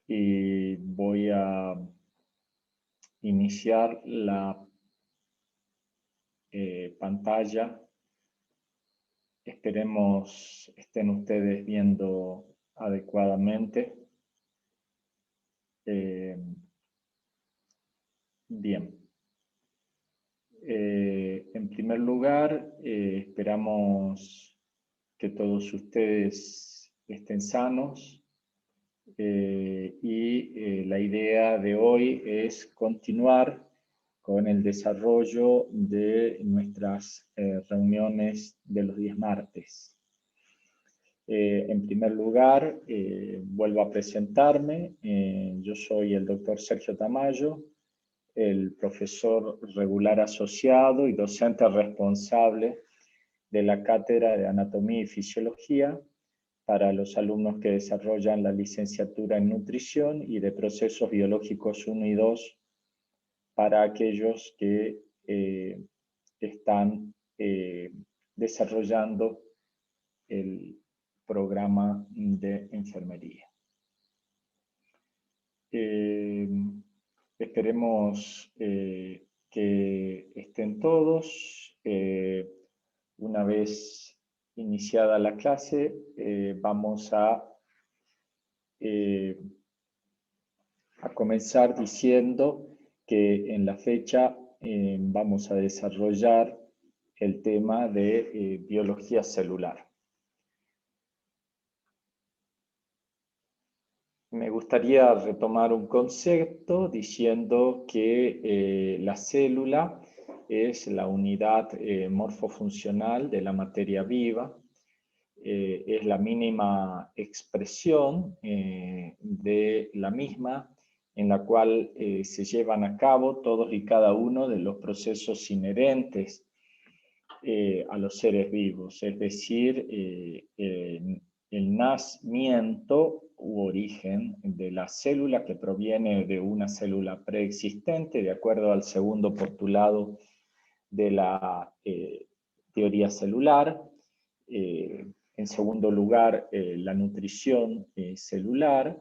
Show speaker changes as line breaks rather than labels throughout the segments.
y voy a iniciar la pantalla. Esperemos estén ustedes viendo adecuadamente. Bien. En primer lugar, esperamos que todos ustedes estén sanos. La idea de hoy es continuar con el desarrollo de nuestras reuniones de los días martes. En primer lugar, vuelvo a presentarme. Yo soy el doctor Sergio Tamayo, el profesor regular asociado y docente responsable de la Cátedra de Anatomía y Fisiología para los alumnos que desarrollan la licenciatura en Nutrición y de Procesos Biológicos 1 y 2 para aquellos que están desarrollando el programa de enfermería. Esperemos que estén todos. Una vez iniciada la clase, vamos a comenzar diciendo que en la fecha vamos a desarrollar el tema de biología celular. Me gustaría retomar un concepto diciendo que la célula es la unidad morfofuncional de la materia viva, es la mínima expresión de la misma, en la cual se llevan a cabo todos y cada uno de los procesos inherentes a los seres vivos, es decir, el nacimiento u origen de la célula que proviene de una célula preexistente, de acuerdo al segundo postulado de la teoría celular. En segundo lugar, la nutrición celular,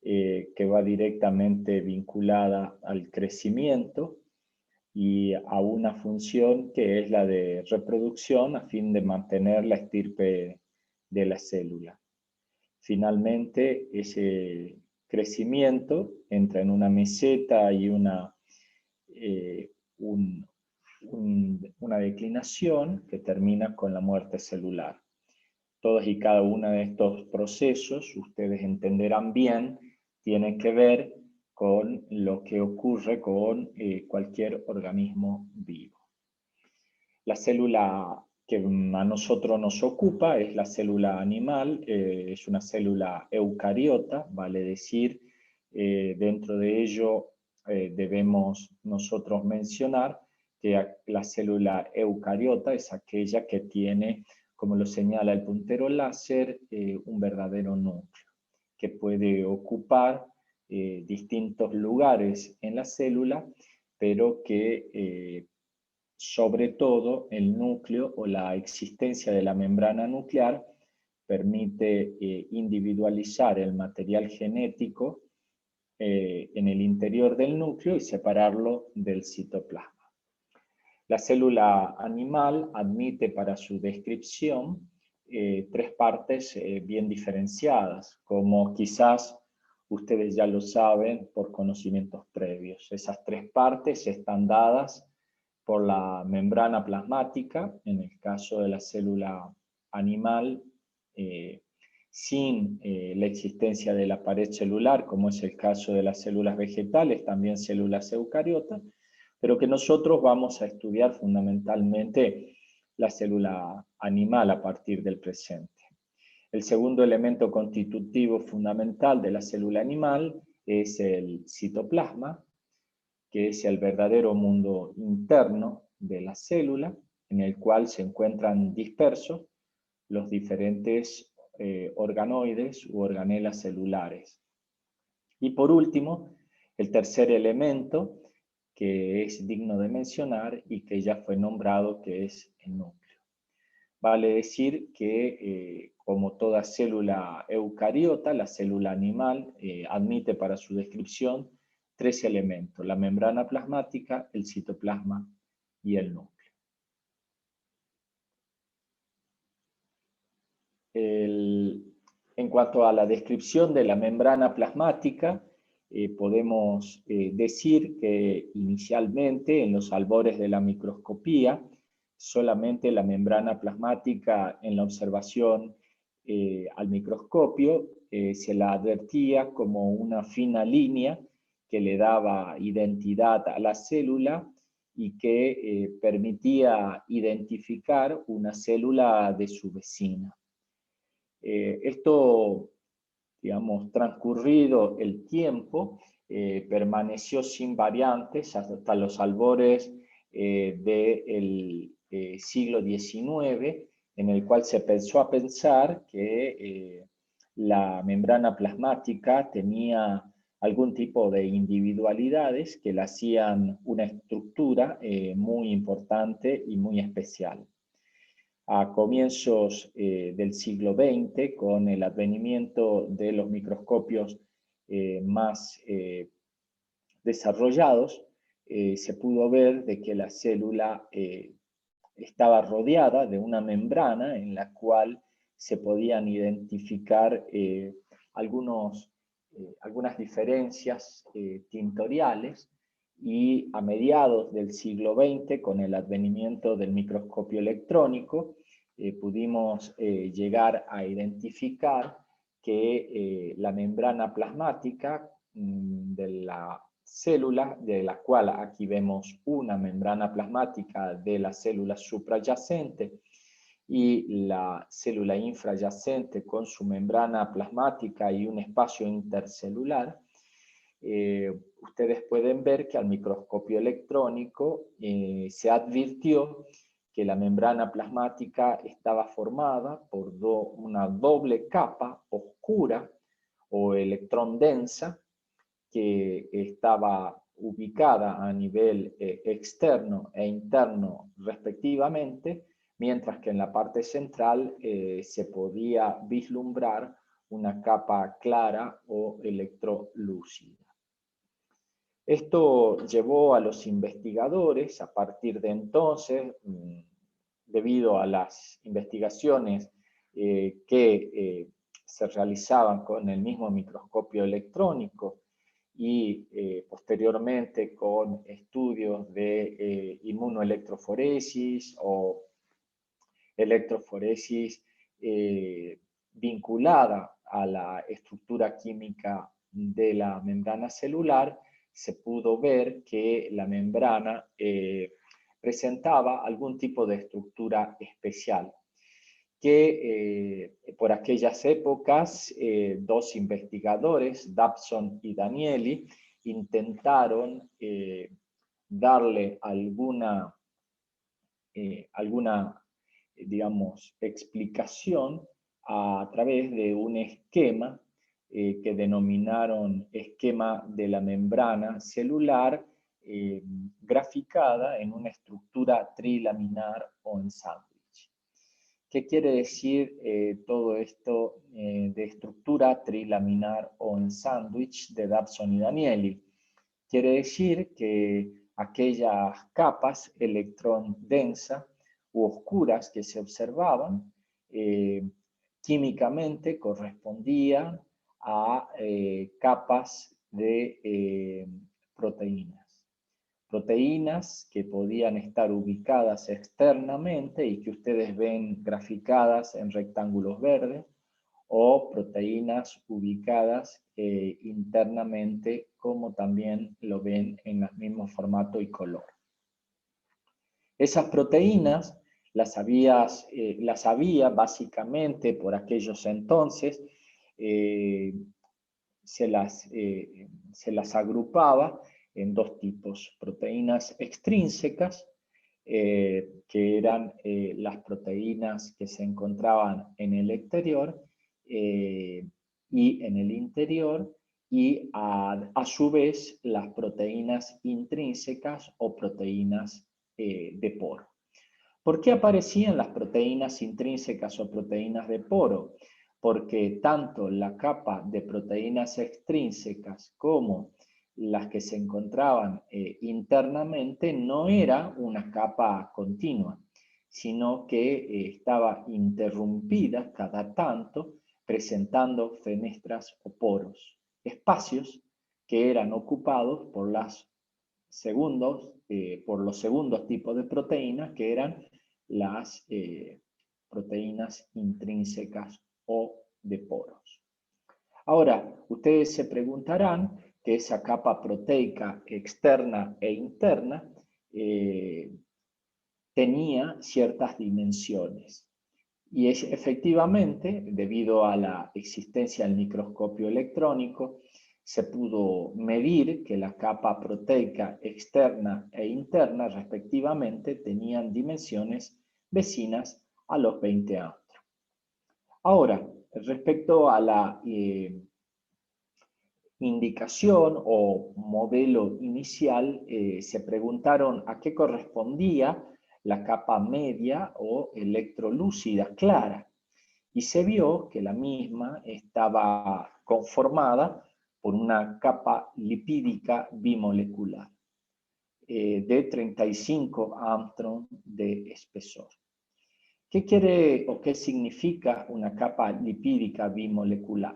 que va directamente vinculada al crecimiento y a una función que es la de reproducción a fin de mantener la estirpe de la célula. Finalmente, ese crecimiento entra en una meseta y una declinación que termina con la muerte celular. Todos y cada uno de estos procesos, ustedes entenderán bien, tienen que ver con lo que ocurre con cualquier organismo vivo. La célula que a nosotros nos ocupa es la célula animal, es una célula eucariota, vale decir, dentro de ello debemos nosotros mencionar que la célula eucariota es aquella que tiene, como lo señala el puntero láser, un verdadero núcleo, que puede ocupar distintos lugares en la célula, pero que sobre todo el núcleo o la existencia de la membrana nuclear permite individualizar el material genético en el interior del núcleo y separarlo del citoplasma. La célula animal admite para su descripción tres partes bien diferenciadas, como quizás ustedes ya lo saben por conocimientos previos. Esas tres partes están dadas por la membrana plasmática, en el caso de la célula animal, sin la existencia de la pared celular, como es el caso de las células vegetales, también células eucariotas, pero que nosotros vamos a estudiar fundamentalmente la célula animal a partir del presente. El segundo elemento constitutivo fundamental de la célula animal es el citoplasma, que es el verdadero mundo interno de la célula, en el cual se encuentran dispersos los diferentes organoides u organelas celulares. Y por último, el tercer elemento que es digno de mencionar y que ya fue nombrado, que es el núcleo. Vale decir que como toda célula eucariota, la célula animal admite para su descripción 3 elementos: la membrana plasmática, el citoplasma y el núcleo. En cuanto a la descripción de la membrana plasmática, podemos decir que inicialmente, en los albores de la microscopía, solamente la membrana plasmática en la observación al microscopio se la advertía como una fina línea que le daba identidad a la célula y que permitía identificar una célula de su vecina. Esto, digamos, transcurrido el tiempo, permaneció sin variantes hasta los albores del siglo XIX, en el cual se empezó a pensar que la membrana plasmática tenía algún tipo de individualidades que la hacían una estructura muy importante y muy especial. A comienzos del siglo XX, con el advenimiento de los microscopios más desarrollados, se pudo ver de que la célula estaba rodeada de una membrana en la cual se podían identificar algunas diferencias tintoriales, y a mediados del siglo XX, con el advenimiento del microscopio electrónico, pudimos llegar a identificar que la membrana plasmática de la célula, de la cual aquí vemos una membrana plasmática de la célula suprayacente y la célula infrayacente con su membrana plasmática y un espacio intercelular, ustedes pueden ver que al microscopio electrónico se advirtió que la membrana plasmática estaba formada por una doble capa oscura o electrón densa, que estaba ubicada a nivel externo e interno respectivamente, mientras que en la parte central se podía vislumbrar una capa clara o electrolúcida. Esto llevó a los investigadores, a partir de entonces, debido a las investigaciones que se realizaban con el mismo microscopio electrónico y posteriormente con estudios de inmunoelectroforesis o electroforesis vinculada a la estructura química de la membrana celular, se pudo ver que la membrana presentaba algún tipo de estructura especial, que por aquellas épocas dos investigadores, Dabson y Danieli, intentaron darle alguna digamos, explicación a través de un esquema que denominaron esquema de la membrana celular, graficada en una estructura trilaminar o en sándwich. ¿Qué quiere decir todo esto de estructura trilaminar o en sándwich de Dabson y Danieli? Quiere decir que aquellas capas electrón densa u oscuras que se observaban químicamente correspondían a capas de proteínas. Proteínas que podían estar ubicadas externamente y que ustedes ven graficadas en rectángulos verdes, o proteínas ubicadas internamente, como también lo ven en el mismo formato y color. Esas proteínas las había básicamente por aquellos entonces, se las agrupaba en dos tipos: proteínas extrínsecas, que eran las proteínas que se encontraban en el exterior y en el interior, y a su vez las proteínas intrínsecas o proteínas de poro. ¿Por qué aparecían las proteínas intrínsecas o proteínas de poro? Porque tanto la capa de proteínas extrínsecas como las que se encontraban internamente no era una capa continua, sino que estaba interrumpida cada tanto, presentando fenestras o poros, espacios que eran ocupados por por los segundos tipos de proteínas, que eran las proteínas intrínsecas o de poros. Ahora, ustedes se preguntarán que esa capa proteica externa e interna tenía ciertas dimensiones. Y efectivamente, debido a la existencia del microscopio electrónico, se pudo medir que la capa proteica externa e interna, respectivamente, tenían dimensiones vecinas a los 20 angstrom. Ahora, respecto a la indicación o modelo inicial, se preguntaron a qué correspondía la capa media o electrolúcida clara, y se vio que la misma estaba conformada por una capa lipídica bimolecular de 35 angstrom de espesor. ¿Qué quiere o qué significa una capa lipídica bimolecular?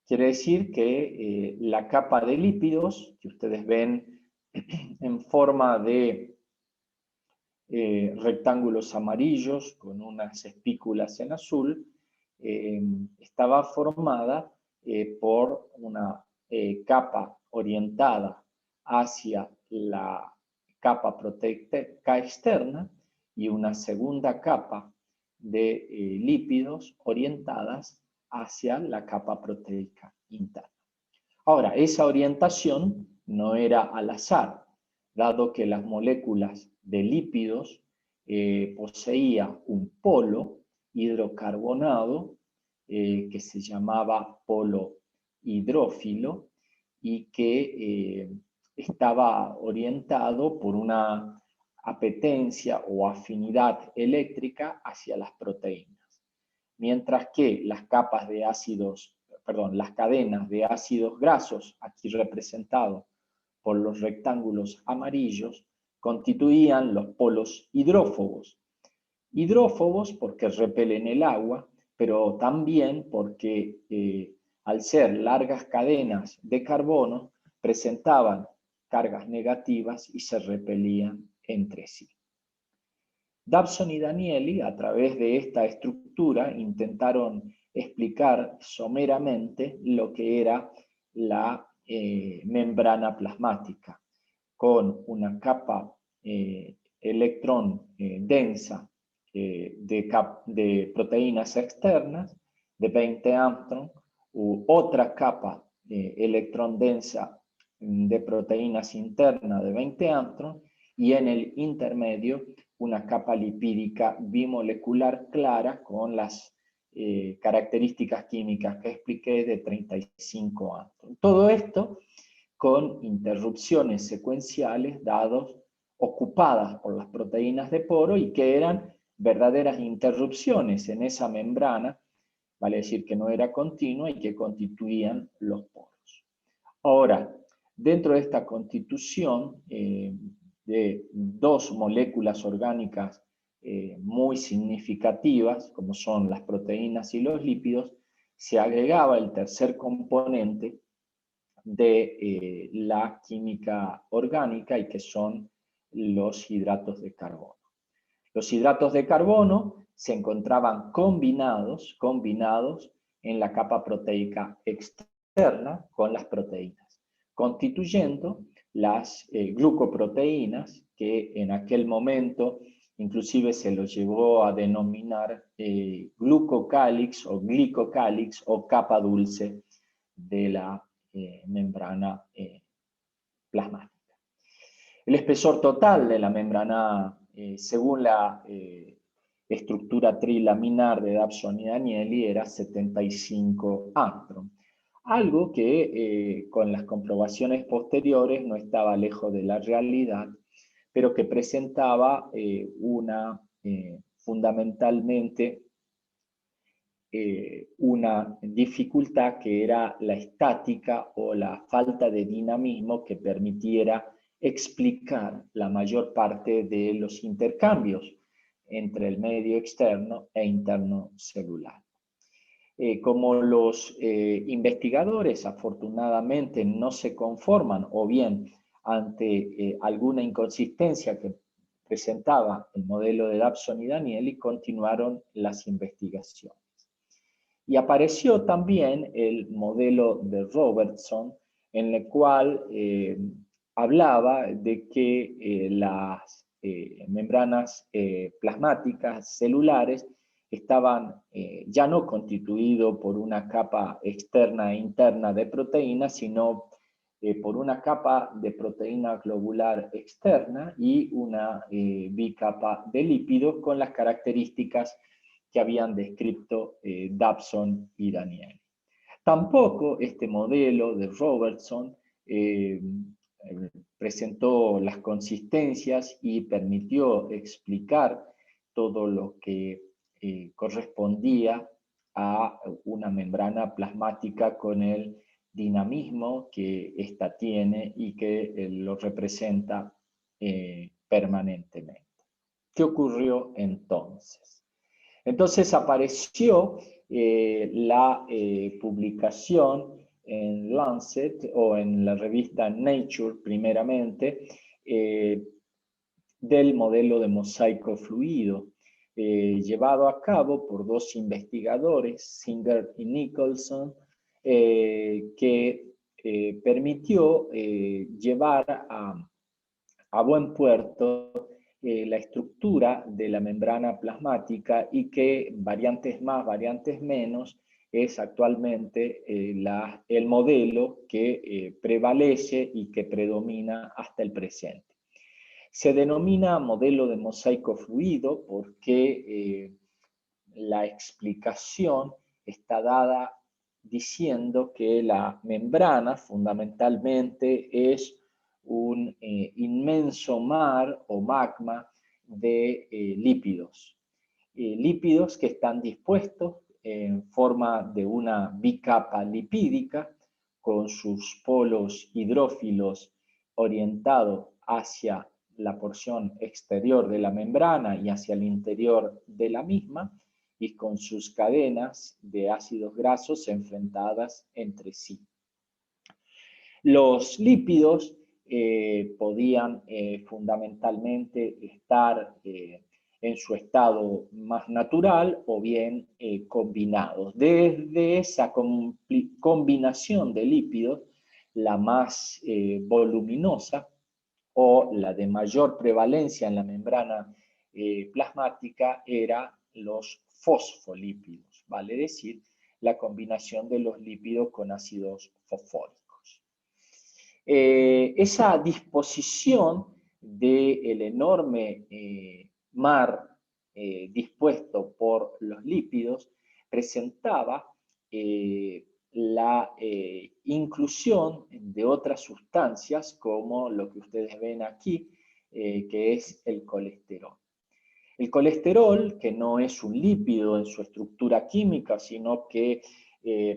Quiere decir que la capa de lípidos, que ustedes ven en forma de rectángulos amarillos con unas espículas en azul, estaba formada por una capa orientada hacia la capa proteica externa y una segunda capa de lípidos orientadas hacia la capa proteica interna. Ahora, esa orientación no era al azar, dado que las moléculas de lípidos poseían un polo hidrocarbonado que se llamaba polo hidrófilo y que estaba orientado por una apetencia o afinidad eléctrica hacia las proteínas, mientras que las cadenas de ácidos grasos, aquí representados por los rectángulos amarillos, constituían los polos hidrófobos. Hidrófobos porque repelen el agua, pero también porque al ser largas cadenas de carbono, presentaban cargas negativas y se repelían entre sí. Dobson y Danieli, a través de esta estructura, intentaron explicar someramente lo que era la membrana plasmática, con una capa electrón densa de proteínas externas de 20 angstrom, u otra capa electrón densa de proteínas internas de 20 angstrom, y en el intermedio una capa lipídica bimolecular clara con las características químicas que expliqué de 35 angstrom. Todo esto con interrupciones secuenciales ocupadas por las proteínas de poro y que eran verdaderas interrupciones en esa membrana, vale decir que no era continua y que constituían los poros. Ahora, dentro de esta constitución de dos moléculas orgánicas muy significativas, como son las proteínas y los lípidos, se agregaba el tercer componente de la química orgánica, y que son los hidratos de carbono. Los hidratos de carbono se encontraban combinados en la capa proteica externa con las proteínas, constituyendo las glucoproteínas, que en aquel momento inclusive se los llevó a denominar glucocálix o glicocálix o capa dulce de la membrana plasmática. El espesor total de la membrana, según la estructura trilaminar de Dobson y Danieli, era 75 angstrom. Algo que con las comprobaciones posteriores no estaba lejos de la realidad, pero que presentaba una fundamentalmente una dificultad que era la estática o la falta de dinamismo que permitiera explicar la mayor parte de los intercambios entre el medio externo e interno celular. Como los investigadores afortunadamente no se conforman o bien ante alguna inconsistencia que presentaba el modelo de Dabson y Danieli, continuaron las investigaciones. Y apareció también el modelo de Robertson, en el cual hablaba de que las membranas plasmáticas celulares estaban ya no constituidos por una capa externa e interna de proteínas, sino por una capa de proteína globular externa y una bicapa de lípidos con las características que habían descrito Dabson y Danieli. Tampoco este modelo de Robertson presentó las consistencias y permitió explicar todo lo que correspondía a una membrana plasmática con el dinamismo que ésta tiene y que lo representa permanentemente. ¿Qué ocurrió entonces? Entonces apareció la publicación en Lancet o en la revista Nature primeramente del modelo de mosaico fluido llevado a cabo por dos investigadores, Singer y Nicholson, que permitió llevar a buen puerto la estructura de la membrana plasmática y que variantes más, variantes menos, es actualmente el modelo que prevalece y que predomina hasta el presente. Se denomina modelo de mosaico fluido porque la explicación está dada diciendo que la membrana fundamentalmente es un inmenso mar o magma de lípidos. Lípidos que están dispuestos en forma de una bicapa lipídica con sus polos hidrófilos orientados hacia la porción exterior de la membrana y hacia el interior de la misma, y con sus cadenas de ácidos grasos enfrentadas entre sí. Los lípidos podían fundamentalmente estar en su estado más natural o bien combinados. Desde esa combinación de lípidos, la más voluminosa o la de mayor prevalencia en la membrana plasmática era los fosfolípidos, vale decir, la combinación de los lípidos con ácidos fosfóricos. Esa disposición del enorme mar dispuesto por los lípidos presentaba la inclusión de otras sustancias como lo que ustedes ven aquí, que es el colesterol. El colesterol, que no es un lípido en su estructura química, sino que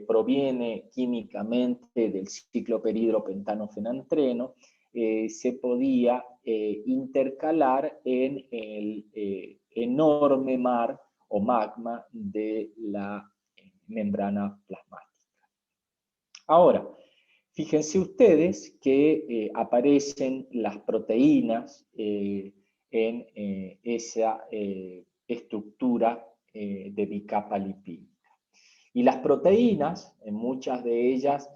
proviene químicamente del cicloperidropentano-fenantreno, se podía intercalar en el enorme mar o magma de la membrana plasmática. Ahora, fíjense ustedes que aparecen las proteínas en esa estructura de bicapa lipídica. Y las proteínas, muchas de ellas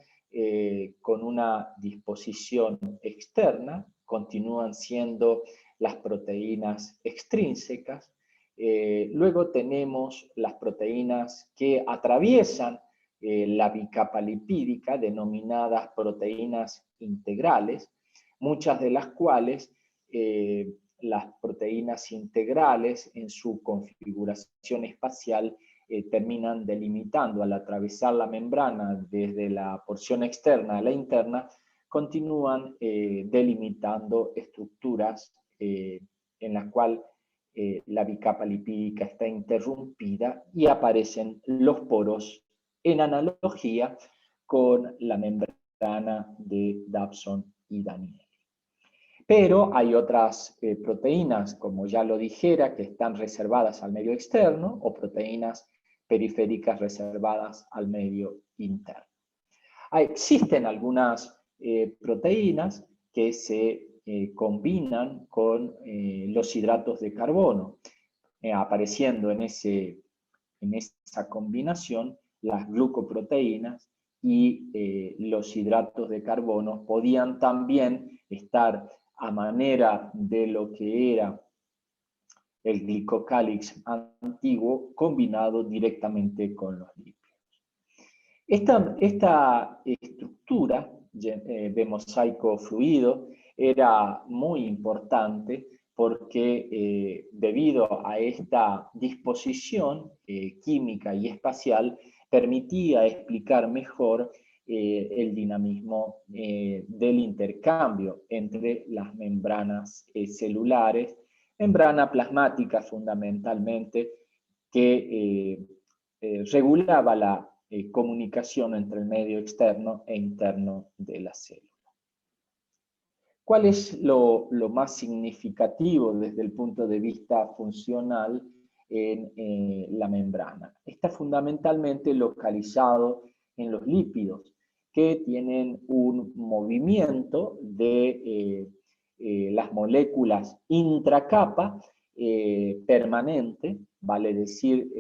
con una disposición externa, continúan siendo las proteínas extrínsecas. Luego tenemos las proteínas que atraviesan la bicapa lipídica, denominadas proteínas integrales, muchas de las cuales las proteínas integrales en su configuración espacial terminan delimitando al atravesar la membrana desde la porción externa a la interna, continúan delimitando estructuras en las cuales la bicapa lipídica está interrumpida y aparecen los poros en analogía con la membrana de Dawson y Danieli. Pero hay otras proteínas, como ya lo dijera, que están reservadas al medio externo, o proteínas periféricas reservadas al medio interno. Existen algunas proteínas que se combinan con los hidratos de carbono, apareciendo en esa combinación las glucoproteínas y los hidratos de carbono podían también estar a manera de lo que era el glicocálix antiguo combinado directamente con los lípidos. Esta estructura de mosaico fluido era muy importante porque debido a esta disposición química y espacial permitía explicar mejor el dinamismo del intercambio entre las membranas celulares, membrana plasmática fundamentalmente, que regulaba la comunicación entre el medio externo e interno de la célula. ¿Cuál es lo más significativo desde el punto de vista funcional en la membrana? Está fundamentalmente localizado en los lípidos, que tienen un movimiento de las moléculas intracapa permanente, vale decir,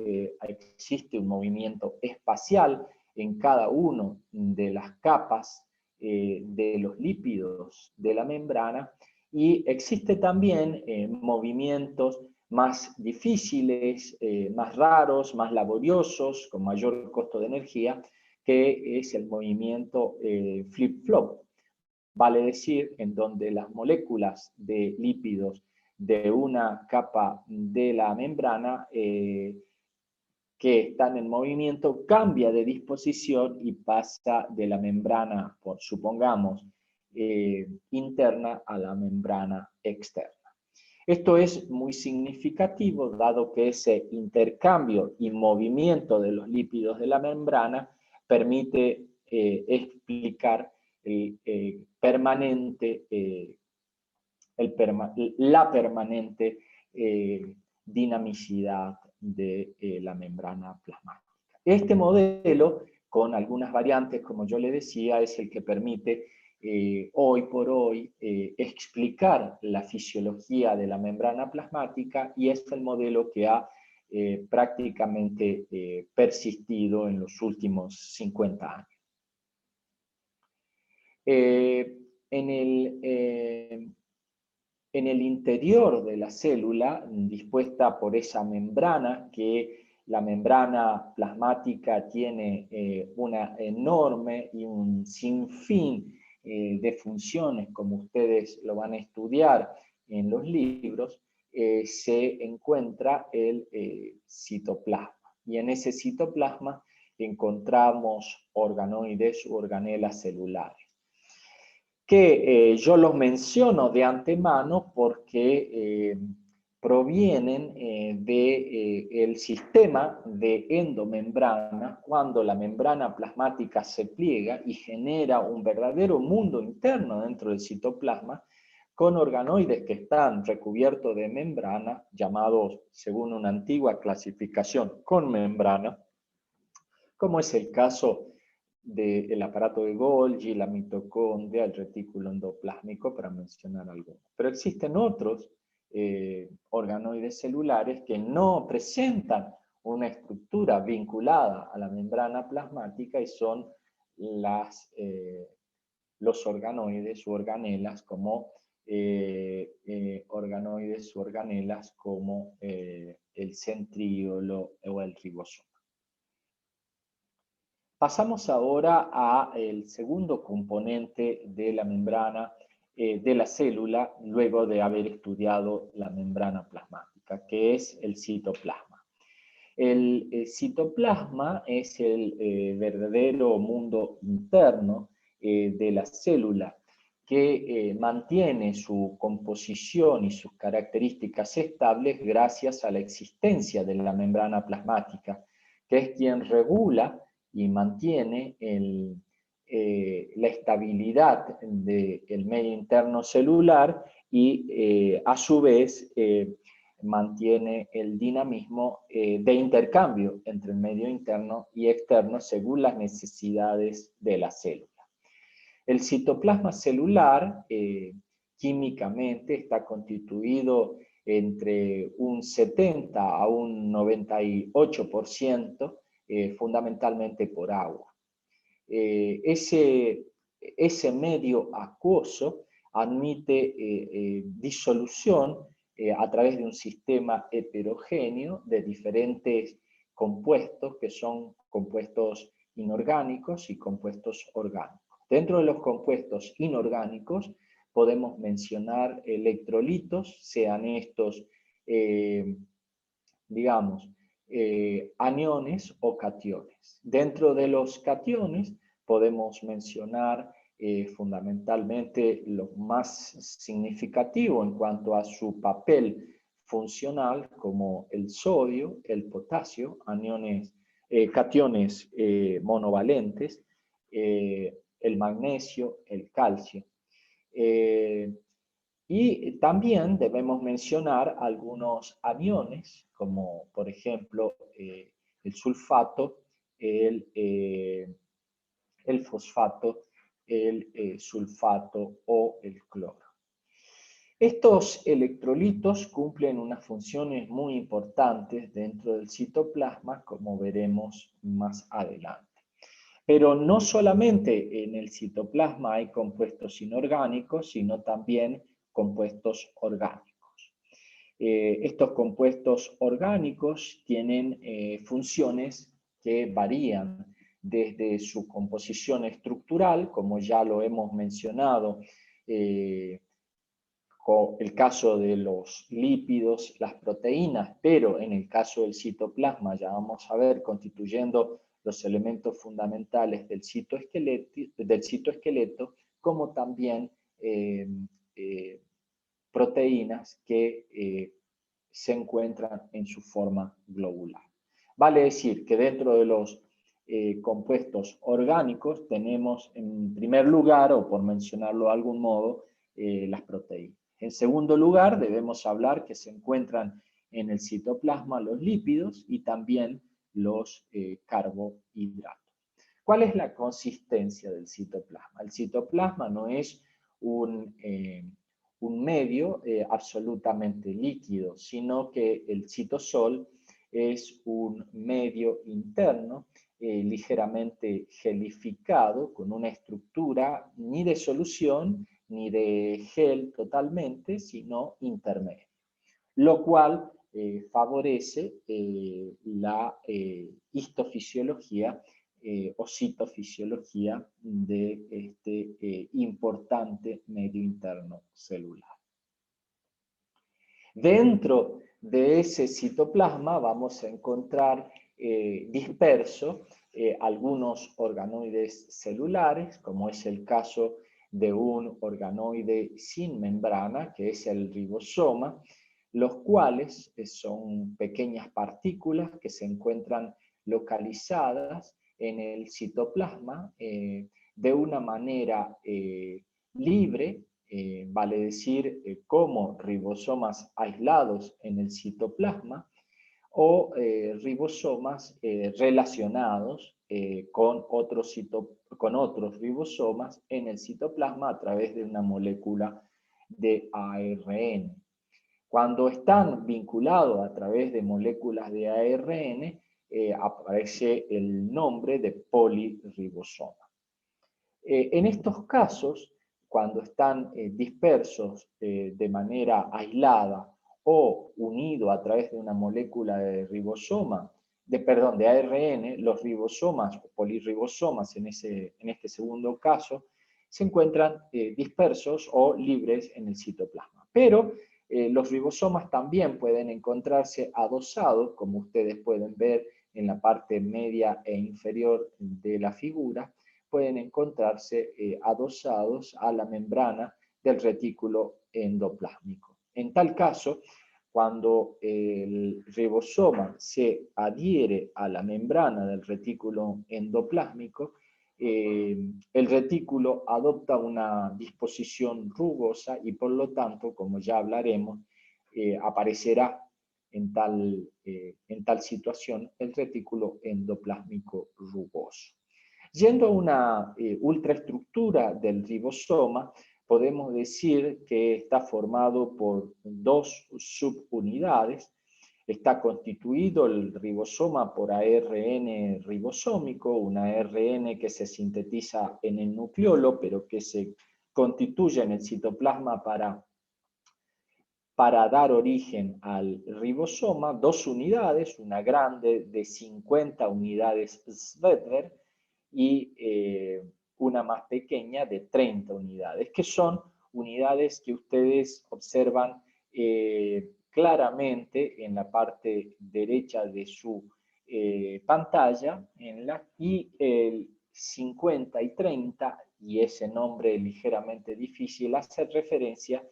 existe un movimiento espacial en cada una de las capas de los lípidos de la membrana, y existe también movimientos más difíciles, más raros, más laboriosos, con mayor costo de energía, que es el movimiento flip-flop, vale decir, en donde las moléculas de lípidos de una capa de la membrana que están en movimiento cambia de disposición y pasa de la membrana, supongamos, interna a la membrana externa. Esto es muy significativo, dado que ese intercambio y movimiento de los lípidos de la membrana permite explicar la permanente dinamicidad de la membrana plasmática. Este modelo, con algunas variantes, como yo le decía, es el que permite hoy por hoy explicar la fisiología de la membrana plasmática, y es el modelo que ha prácticamente persistido en los últimos 50 años. En el interior de la célula, dispuesta por esa membrana, que la membrana plasmática tiene una enorme y un sinfín de funciones, como ustedes lo van a estudiar en los libros, se encuentra el citoplasma. Y en ese citoplasma encontramos organoides u organelas celulares, que yo los menciono de antemano porque provienen del sistema de endomembrana, cuando la membrana plasmática se pliega y genera un verdadero mundo interno dentro del citoplasma, con organoides que están recubiertos de membrana, llamados, según una antigua clasificación, con membrana, como es el caso del aparato de Golgi, la mitocondria, el retículo endoplásmico, para mencionar algunos. Pero existen otros organoides celulares que no presentan una estructura vinculada a la membrana plasmática, y son los organoides u organelas, como el centríolo o el ribosoma. Pasamos ahora al segundo componente de la membrana de la célula, luego de haber estudiado la membrana plasmática, que es el citoplasma. El citoplasma es el verdadero mundo interno de la célula, que mantiene su composición y sus características estables gracias a la existencia de la membrana plasmática, que es quien regula y mantiene la estabilidad del medio interno celular y a su vez mantiene el dinamismo de intercambio entre el medio interno y externo según las necesidades de la célula. El citoplasma celular químicamente está constituido entre un 70 a un 98% fundamentalmente por agua. Ese medio acuoso admite disolución a través de un sistema heterogéneo de diferentes compuestos que son compuestos inorgánicos y compuestos orgánicos. Dentro de los compuestos inorgánicos podemos mencionar electrolitos, sean estos, aniones o cationes. Dentro de los cationes podemos mencionar fundamentalmente lo más significativo en cuanto a su papel funcional, como el sodio, el potasio, cationes monovalentes, el magnesio, el calcio. Y también debemos mencionar algunos aniones, como por ejemplo el sulfato, el fosfato, el sulfato o el cloro. Estos electrolitos cumplen unas funciones muy importantes dentro del citoplasma, como veremos más adelante. Pero no solamente en el citoplasma hay compuestos inorgánicos, sino también compuestos orgánicos. Estos compuestos orgánicos tienen funciones que varían desde su composición estructural, como ya lo hemos mencionado, con el caso de los lípidos, las proteínas, pero en el caso del citoplasma ya vamos a ver constituyendo los elementos fundamentales del citoesqueleto, como también proteínas que se encuentran en su forma globular. Vale decir que dentro de los compuestos orgánicos tenemos en primer lugar, o por mencionarlo de algún modo, las proteínas. En segundo lugar, debemos hablar que se encuentran en el citoplasma los lípidos y también los carbohidratos. ¿Cuál es la consistencia del citoplasma? El citoplasma no es un medio absolutamente líquido, sino que el citosol es un medio interno ligeramente gelificado, con una estructura ni de solución ni de gel totalmente, sino intermedio, lo cual favorece la histofisiología o citofisiología de este importante medio interno celular. Dentro de ese citoplasma vamos a encontrar dispersos algunos organoides celulares, como es el caso de un organoide sin membrana, que es el ribosoma, los cuales son pequeñas partículas que se encuentran localizadas en el citoplasma de una manera libre, vale decir, como ribosomas aislados en el citoplasma o ribosomas relacionados con otros ribosomas en el citoplasma a través de una molécula de ARN. Cuando están vinculados a través de moléculas de ARN, aparece el nombre de polirribosoma. En estos casos, cuando están dispersos de manera aislada o unidos a través de una molécula de ribosoma, de ARN, los ribosomas o polirribosomas en este segundo caso, se encuentran dispersos o libres en el citoplasma. Pero los ribosomas también pueden encontrarse adosados, como ustedes pueden ver en la parte media e inferior de la figura, pueden encontrarse adosados a la membrana del retículo endoplásmico. En tal caso, cuando el ribosoma se adhiere a la membrana del retículo endoplásmico, el retículo adopta una disposición rugosa y por lo tanto, como ya hablaremos, aparecerá en tal situación el retículo endoplásmico rugoso. Yendo a una ultraestructura del ribosoma, podemos decir que está formado por dos subunidades. Está constituido el ribosoma por ARN ribosómico, un ARN que se sintetiza en el nucleolo, pero que se constituye en el citoplasma para dar origen al ribosoma, dos unidades, una grande de 50 unidades Schweitzer y una más pequeña de 30 unidades, que son unidades que ustedes observan claramente en la parte derecha de su pantalla, y el 50 y 30, y ese nombre ligeramente difícil, hace referencia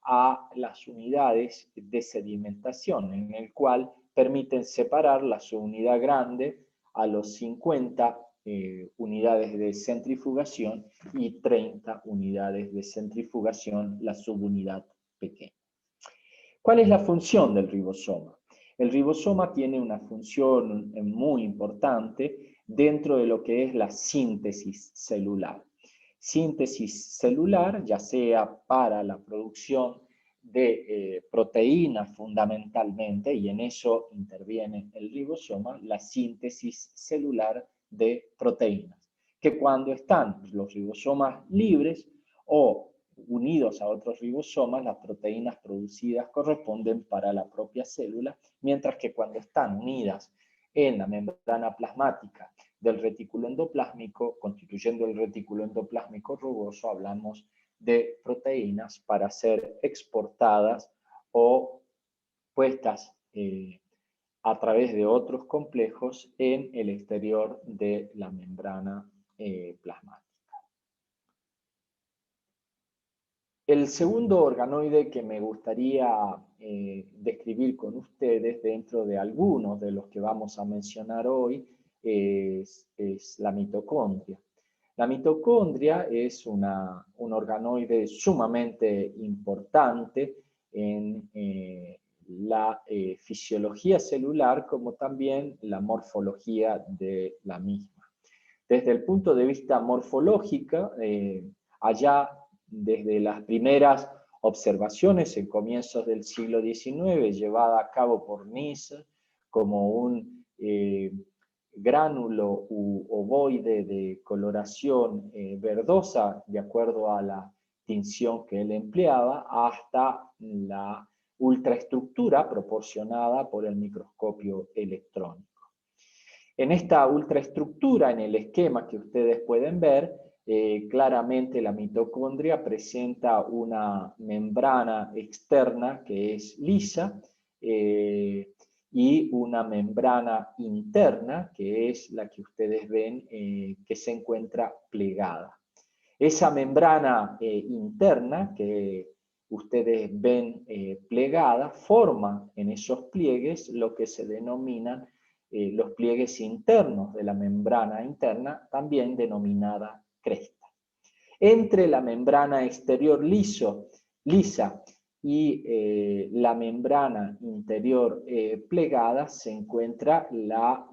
a las unidades de sedimentación, en el cual permiten separar la subunidad grande a los 50 unidades de centrifugación y 30 unidades de centrifugación, la subunidad pequeña. ¿Cuál es la función del ribosoma? El ribosoma tiene una función muy importante dentro de lo que es la síntesis celular. Síntesis celular, ya sea para la producción de proteínas fundamentalmente, y en eso interviene el ribosoma, la síntesis celular de proteínas, que cuando están los ribosomas libres o unidos a otros ribosomas, las proteínas producidas corresponden para la propia célula, mientras que cuando están unidas en la membrana plasmática del retículo endoplásmico, constituyendo el retículo endoplásmico rugoso, hablamos de proteínas para ser exportadas o puestas a través de otros complejos en el exterior de la membrana plasmática. El segundo organoide que me gustaría describir con ustedes dentro de algunos de los que vamos a mencionar hoy es la mitocondria. La mitocondria es un organoide sumamente importante en la fisiología celular, como también la morfología de la misma. Desde el punto de vista morfológico, allá desde las primeras observaciones en comienzos del siglo XIX, llevada a cabo por Nice como un gránulo u ovoide de coloración verdosa, de acuerdo a la tinción que él empleaba, hasta la ultraestructura proporcionada por el microscopio electrónico. En esta ultraestructura, en el esquema que ustedes pueden ver, claramente la mitocondria presenta una membrana externa que es lisa y una membrana interna que es la que ustedes ven que se encuentra plegada. Esa membrana interna que ustedes ven plegada forma en esos pliegues lo que se denominan los pliegues internos de la membrana interna, también denominada cresta. Entre la membrana exterior lisa y la membrana interior plegada se encuentra la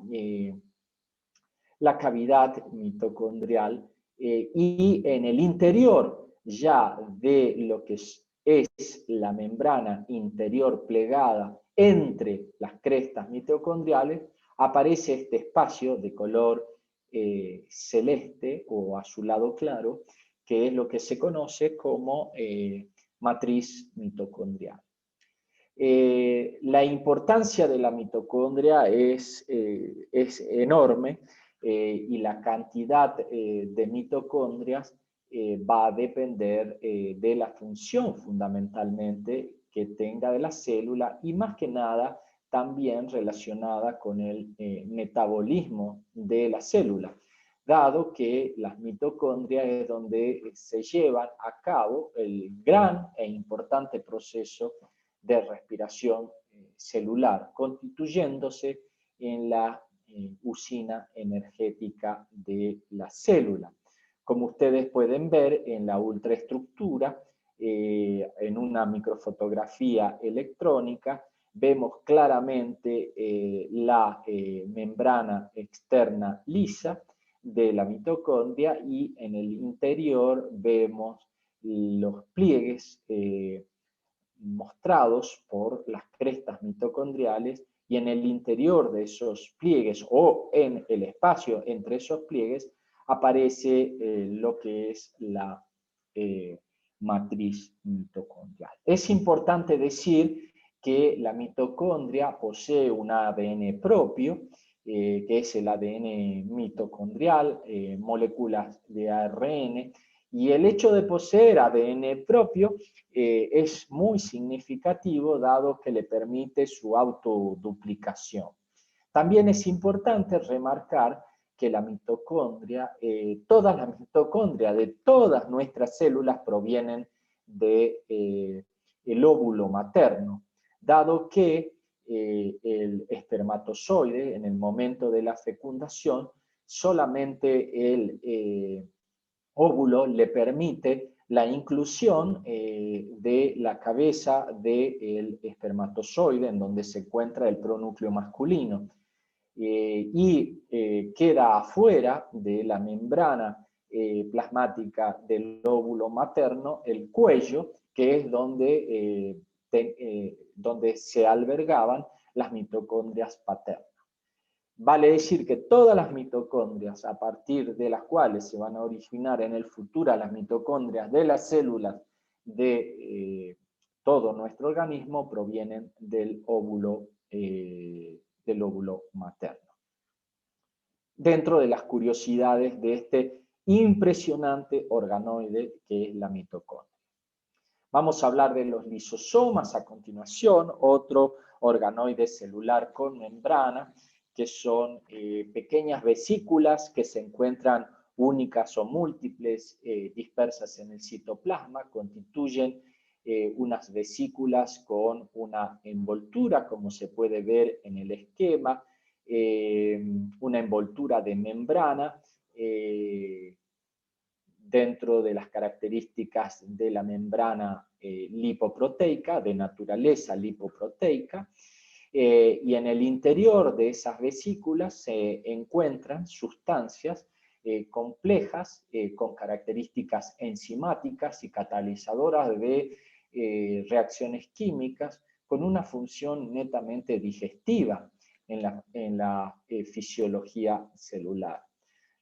cavidad mitocondrial y en el interior ya de lo que es la membrana interior plegada entre las crestas mitocondriales aparece este espacio de color celeste o azulado claro, que es lo que se conoce como matriz mitocondrial. La importancia de la mitocondria es enorme y la cantidad de mitocondrias va a depender de la función fundamentalmente que tenga de la célula y más que nada también relacionada con el metabolismo de la célula. dado que las mitocondrias es donde se llevan a cabo el gran e importante proceso de respiración celular, constituyéndose en la usina energética de la célula. Como ustedes pueden ver en la ultraestructura, en una microfotografía electrónica, vemos claramente la membrana externa lisa de la mitocondria y en el interior vemos los pliegues mostrados por las crestas mitocondriales y en el interior de esos pliegues o en el espacio entre esos pliegues aparece lo que es la matriz mitocondrial. Es importante decir que la mitocondria posee un ADN propio, que es el ADN mitocondrial, moléculas de ARN, y el hecho de poseer ADN propio es muy significativo dado que le permite su autoduplicación. También es importante remarcar que la mitocondria, todas las mitocondrias de todas nuestras células provienen del óvulo materno, dado que el espermatozoide en el momento de la fecundación solamente el óvulo le permite la inclusión de la cabeza del espermatozoide en donde se encuentra el pronúcleo masculino y queda afuera de la membrana plasmática del óvulo materno el cuello, que es donde se albergaban las mitocondrias paternas. Vale decir que todas las mitocondrias, a partir de las cuales se van a originar en el futuro las mitocondrias de las células de todo nuestro organismo, provienen del óvulo materno. Dentro de las curiosidades de este impresionante organoide que es la mitocondria. Vamos a hablar de los lisosomas a continuación, otro organoide celular con membrana, que son pequeñas vesículas que se encuentran únicas o múltiples dispersas en el citoplasma, constituyen unas vesículas con una envoltura, como se puede ver en el esquema, una envoltura de membrana, dentro de las características de la membrana lipoproteica, de naturaleza lipoproteica, y en el interior de esas vesículas se encuentran sustancias complejas con características enzimáticas y catalizadoras de reacciones químicas con una función netamente digestiva en la fisiología celular.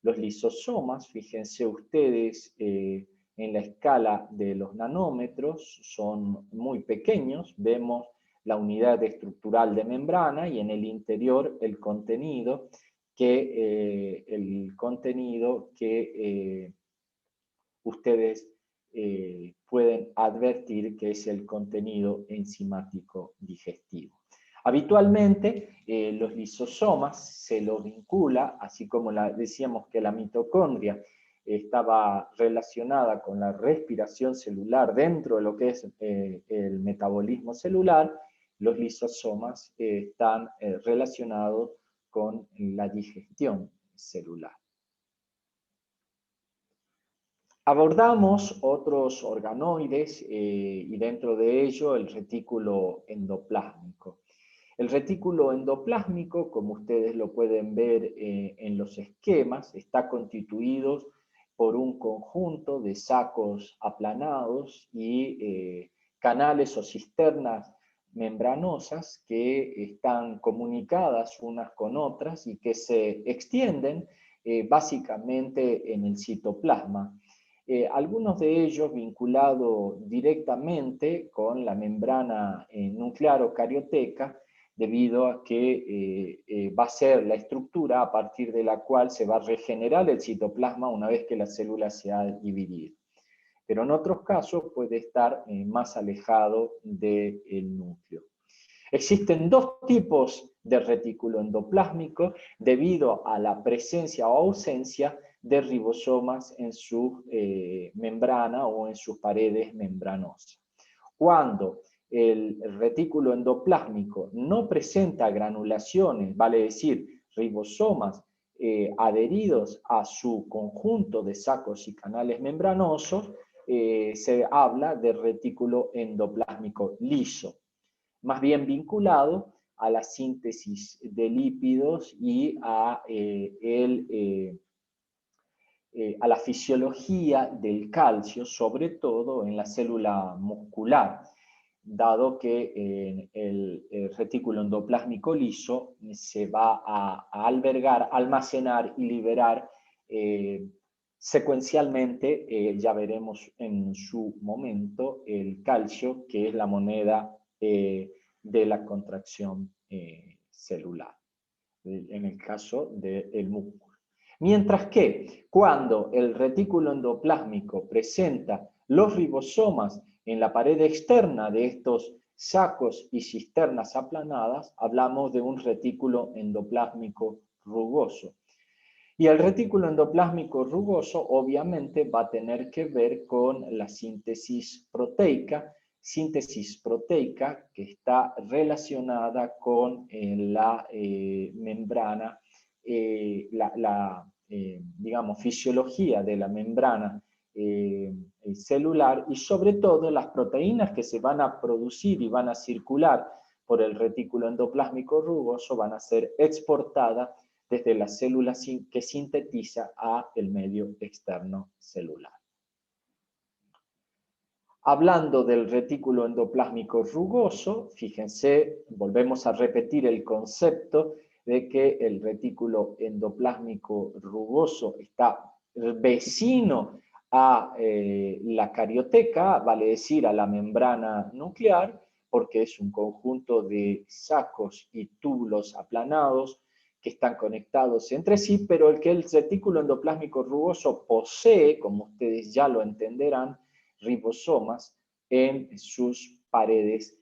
Los lisosomas, fíjense ustedes, en la escala de los nanómetros, son muy pequeños, vemos la unidad estructural de membrana y en el interior el contenido que ustedes pueden advertir que es el contenido enzimático digestivo. Habitualmente los lisosomas se los vincula, así como decíamos que la mitocondria estaba relacionada con la respiración celular dentro de lo que es el metabolismo celular, los lisosomas están relacionados con la digestión celular. Abordamos otros organoides y dentro de ello el retículo endoplásmico. El retículo endoplásmico, como ustedes lo pueden ver en los esquemas, está constituido por un conjunto de sacos aplanados y canales o cisternas membranosas que están comunicadas unas con otras y que se extienden básicamente en el citoplasma. Algunos de ellos vinculados directamente con la membrana nuclear o carioteca, debido a que va a ser la estructura a partir de la cual se va a regenerar el citoplasma una vez que la célula se ha dividido. Pero en otros casos puede estar más alejado del núcleo. Existen dos tipos de retículo endoplásmico debido a la presencia o ausencia de ribosomas en su membrana o en sus paredes membranosas. Cuando el retículo endoplásmico no presenta granulaciones, vale decir, ribosomas adheridos a su conjunto de sacos y canales membranosos, se habla de retículo endoplásmico liso, más bien vinculado a la síntesis de lípidos y a la fisiología del calcio, sobre todo en la célula muscular, dado que el retículo endoplásmico liso se va a albergar, almacenar y liberar secuencialmente, ya veremos en su momento, el calcio, que es la moneda de la contracción celular, en el caso del músculo. Mientras que cuando el retículo endoplásmico presenta los ribosomas en la pared externa de estos sacos y cisternas aplanadas, hablamos de un retículo endoplásmico rugoso. Y el retículo endoplásmico rugoso obviamente va a tener que ver con la síntesis proteica que está relacionada con la membrana, digamos, fisiología de la membrana celular, y sobre todo las proteínas que se van a producir y van a circular por el retículo endoplásmico rugoso van a ser exportadas desde la célula que sintetiza a el medio externo celular. Hablando del retículo endoplásmico rugoso, fíjense, volvemos a repetir el concepto de que el retículo endoplásmico rugoso está vecino a la carioteca, vale decir a la membrana nuclear, porque es un conjunto de sacos y túbulos aplanados que están conectados entre sí, pero el retículo endoplásmico rugoso posee, como ustedes ya lo entenderán, ribosomas en sus paredes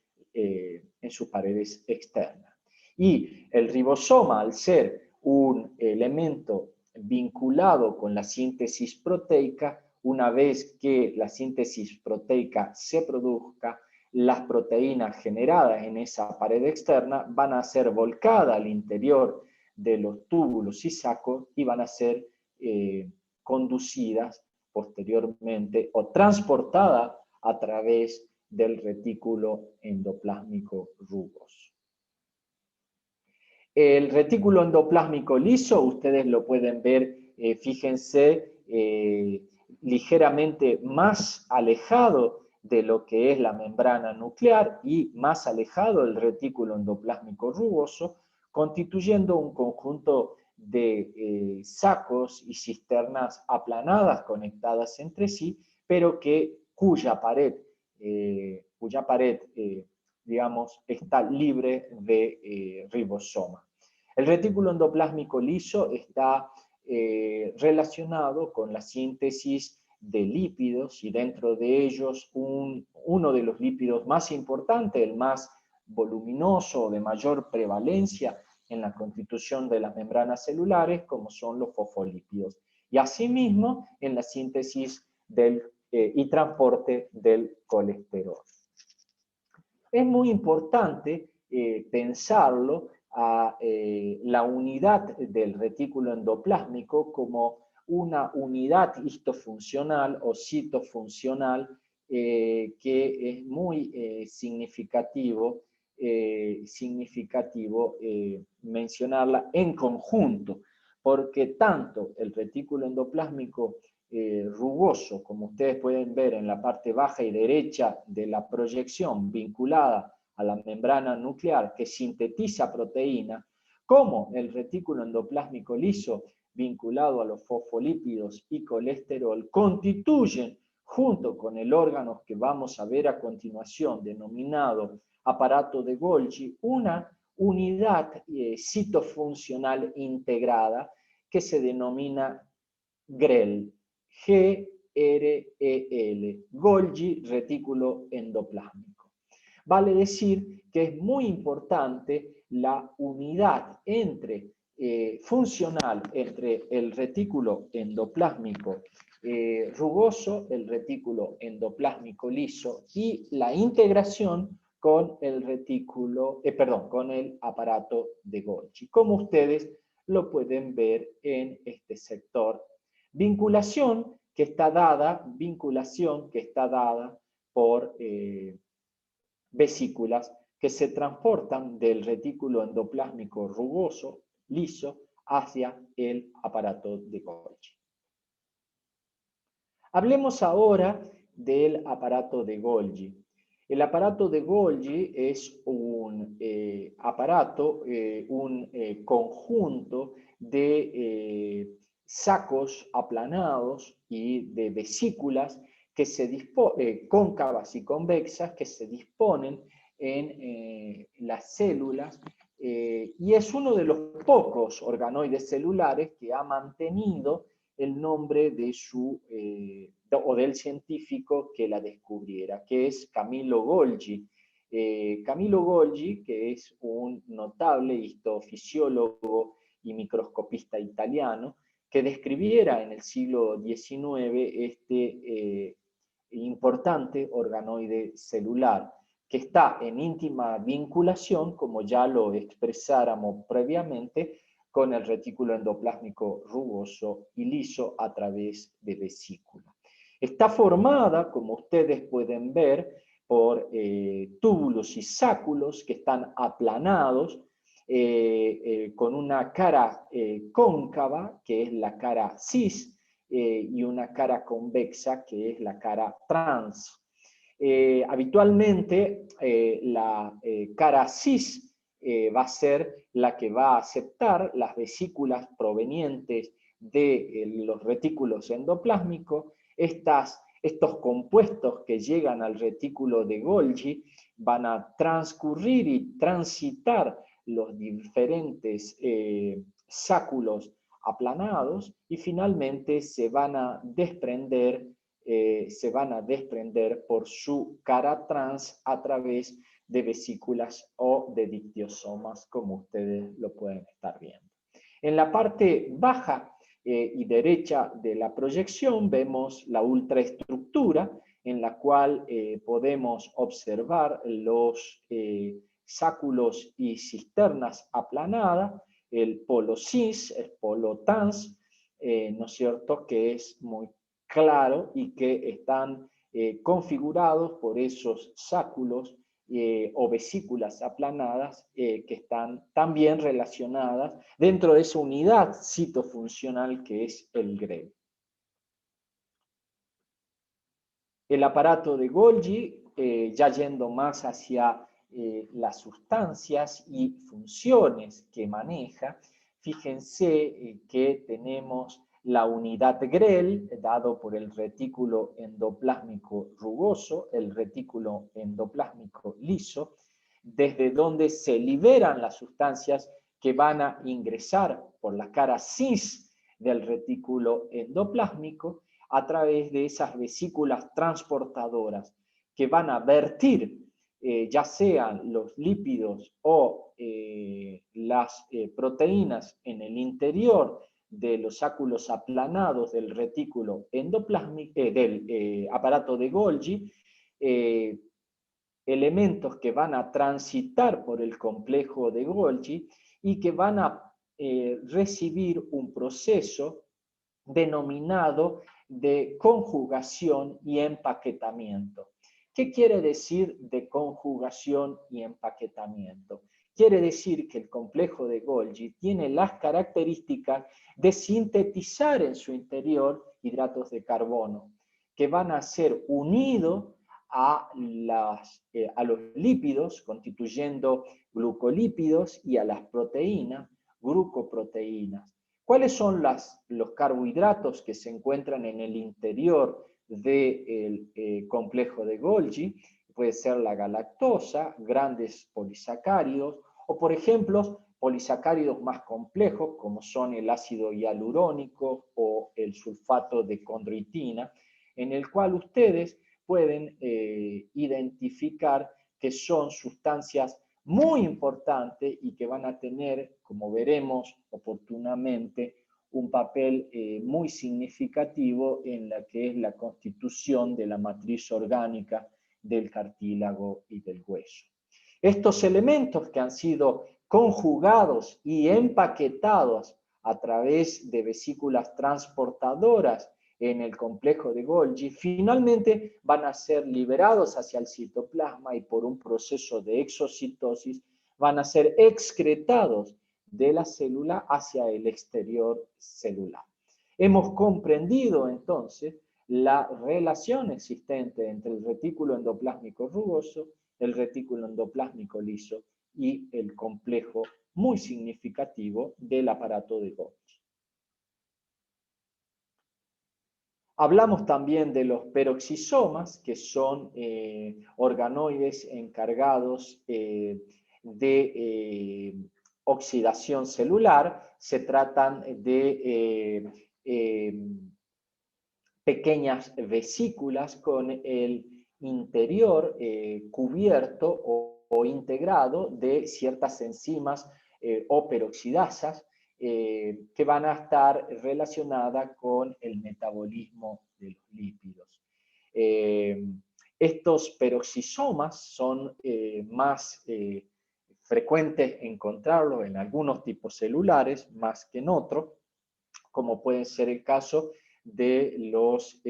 externas. Y el ribosoma, al ser un elemento vinculado con la síntesis proteica, una vez que la síntesis proteica se produzca, las proteínas generadas en esa pared externa van a ser volcadas al interior de los túbulos y sacos y van a ser conducidas posteriormente o transportada a través del retículo endoplásmico rugoso. El retículo endoplásmico liso, ustedes lo pueden ver, fíjense, ligeramente más alejado de lo que es la membrana nuclear y más alejado del retículo endoplásmico rugoso, constituyendo un conjunto de sacos y cisternas aplanadas conectadas entre sí, pero cuya pared, digamos, está libre de ribosoma. El retículo endoplásmico liso está relacionado con la síntesis de lípidos y dentro de ellos uno de los lípidos más importantes, el más voluminoso, de mayor prevalencia en la constitución de las membranas celulares, como son los fosfolípidos. Y asimismo en la síntesis y transporte del colesterol. Es muy importante pensarlo a la unidad del retículo endoplásmico como una unidad histofuncional o citofuncional que es muy significativo mencionarla en conjunto, porque tanto el retículo endoplásmico rugoso, como ustedes pueden ver en la parte baja y derecha de la proyección vinculada a la membrana nuclear que sintetiza proteína, como el retículo endoplásmico liso vinculado a los fosfolípidos y colesterol, constituyen, junto con el órgano que vamos a ver a continuación, denominado aparato de Golgi, una unidad citofuncional integrada que se denomina GREL, G-R-E-L, Golgi retículo endoplásmico. Vale decir que es muy importante la unidad entre funcional entre el retículo endoplásmico rugoso, el retículo endoplásmico liso y la integración con el retículo, con el aparato de Golgi, como ustedes lo pueden ver en este sector. Vinculación que está dada por vesículas que se transportan del retículo endoplásmico rugoso, liso, hacia el aparato de Golgi. Hablemos ahora del aparato de Golgi. El aparato de Golgi es un conjunto de sacos aplanados y de vesículas que cóncavas y convexas que se disponen en las células y es uno de los pocos organoides celulares que ha mantenido el nombre de o del científico que la descubriera, que es Camillo Golgi. Camillo Golgi, que es un notable histofisiólogo y microscopista italiano, que describiera en el siglo XIX este importante organoide celular, que está en íntima vinculación, como ya lo expresáramos previamente, con el retículo endoplásmico rugoso y liso a través de vesícula. Está formada, como ustedes pueden ver, por túbulos y sáculos que están aplanados, con una cara cóncava, que es la cara cis, y una cara convexa, que es la cara trans. Habitualmente, la cara cis va a ser la que va a aceptar las vesículas provenientes de los retículos endoplásmicos. Estos compuestos que llegan al retículo de Golgi van a transcurrir y transitar los diferentes sáculos aplanados y finalmente se van a desprender por su cara trans a través de vesículas o de dictiosomas, como ustedes lo pueden estar viendo. En la parte baja y derecha de la proyección vemos la ultraestructura, en la cual podemos observar los sáculos y cisternas aplanadas, el polo cis, el polo trans, ¿no es cierto?, que es muy claro y que están configurados por esos sáculos o vesículas aplanadas que están también relacionadas dentro de esa unidad citofuncional que es el GREL. El aparato de Golgi, ya yendo más hacia las sustancias y funciones que maneja, fíjense que tenemos la unidad GREL, dado por el retículo endoplásmico rugoso, el retículo endoplásmico liso, desde donde se liberan las sustancias que van a ingresar por la cara cis del retículo endoplásmico a través de esas vesículas transportadoras que van a vertir ya sean los lípidos o las proteínas en el interior de los sáculos aplanados del retículo endoplásmico, del aparato de Golgi, elementos que van a transitar por el complejo de Golgi y que van a recibir un proceso denominado de conjugación y empaquetamiento. ¿Qué quiere decir de conjugación y empaquetamiento? Quiere decir que el complejo de Golgi tiene las características de sintetizar en su interior hidratos de carbono, que van a ser unidos a los lípidos, constituyendo glucolípidos, y a las proteínas, glucoproteínas. ¿Cuáles son los carbohidratos que se encuentran en el interior del complejo de Golgi? Puede ser la galactosa, grandes polisacáridos, o por ejemplo, polisacáridos más complejos, como son el ácido hialurónico o el sulfato de condroitina, en el cual ustedes pueden identificar que son sustancias muy importante y que van a tener, como veremos oportunamente, un papel muy significativo en la que es la constitución de la matriz orgánica del cartílago y del hueso. Estos elementos que han sido conjugados y empaquetados a través de vesículas transportadoras en el complejo de Golgi, finalmente van a ser liberados hacia el citoplasma y por un proceso de exocitosis van a ser excretados de la célula hacia el exterior celular. Hemos comprendido entonces la relación existente entre el retículo endoplásmico rugoso, el retículo endoplásmico liso y el complejo muy significativo del aparato de Golgi. Hablamos también de los peroxisomas, que son organoides encargados de oxidación celular. Se tratan de pequeñas vesículas con el interior cubierto o integrado de ciertas enzimas o peroxidasas que van a estar relacionadas con el metabolismo de los lípidos. Estos peroxisomas son más frecuentes encontrarlos en algunos tipos celulares más que en otros, como puede ser el caso de los,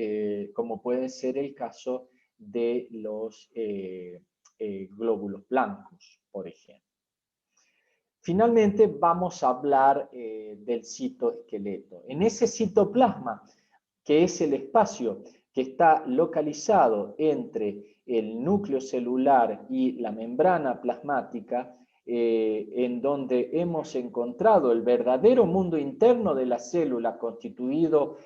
glóbulos blancos, por ejemplo. Finalmente vamos a hablar del citoesqueleto. En ese citoplasma, que es el espacio que está localizado entre el núcleo celular y la membrana plasmática, en donde hemos encontrado el verdadero mundo interno de la célula constituido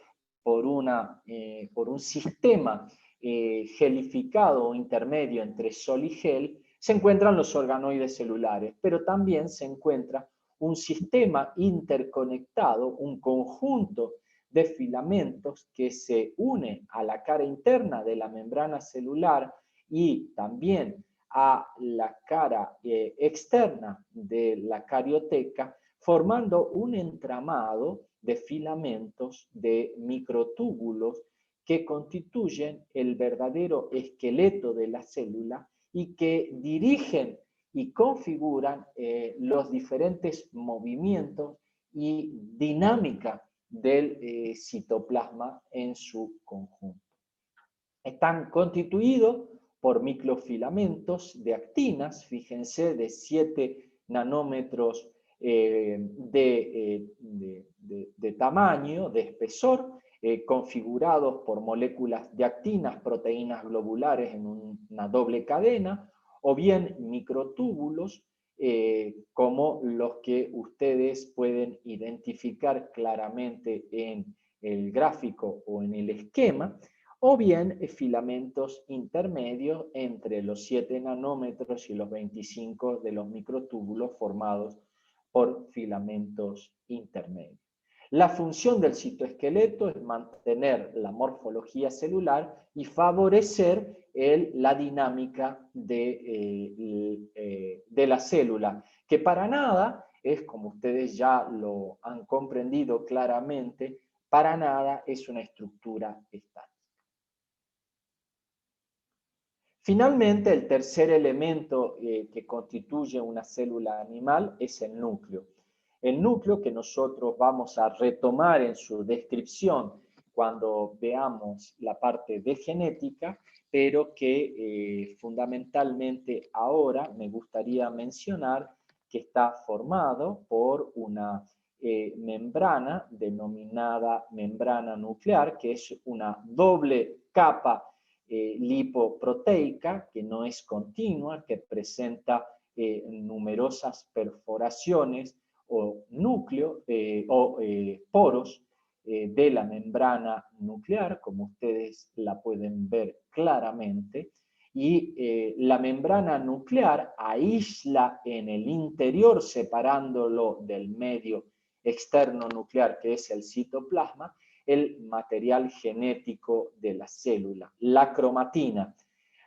por un sistema gelificado o intermedio entre sol y gel, se encuentran los organoides celulares, pero también se encuentra un sistema interconectado, un conjunto de filamentos que se une a la cara interna de la membrana celular y también a la cara externa de la carioteca, formando un entramado de filamentos, de microtúbulos que constituyen el verdadero esqueleto de la célula y que dirigen y configuran los diferentes movimientos y dinámica del citoplasma en su conjunto. Están constituidos por microfilamentos de actinas, fíjense, de 7 nanómetros de tamaño, de espesor, configurados por moléculas de actinas, proteínas globulares en una doble cadena, o bien microtúbulos, como los que ustedes pueden identificar claramente en el gráfico o en el esquema, o bien filamentos intermedios entre los 7 nanómetros y los 25 de los microtúbulos formados por filamentos intermedios. La función del citoesqueleto es mantener la morfología celular y favorecer la dinámica de la célula, que para nada es, como ustedes ya lo han comprendido claramente, para nada es una estructura estática. Finalmente, el tercer elemento que constituye una célula animal es el núcleo. El núcleo que nosotros vamos a retomar en su descripción cuando veamos la parte de genética, pero que fundamentalmente ahora me gustaría mencionar que está formado por una membrana denominada membrana nuclear, que es una doble capa lipoproteica, que no es continua, que presenta numerosas perforaciones o núcleo poros de la membrana nuclear, como ustedes la pueden ver claramente, y la membrana nuclear aísla en el interior, separándolo del medio externo nuclear, que es el citoplasma, el material genético de la célula, la cromatina.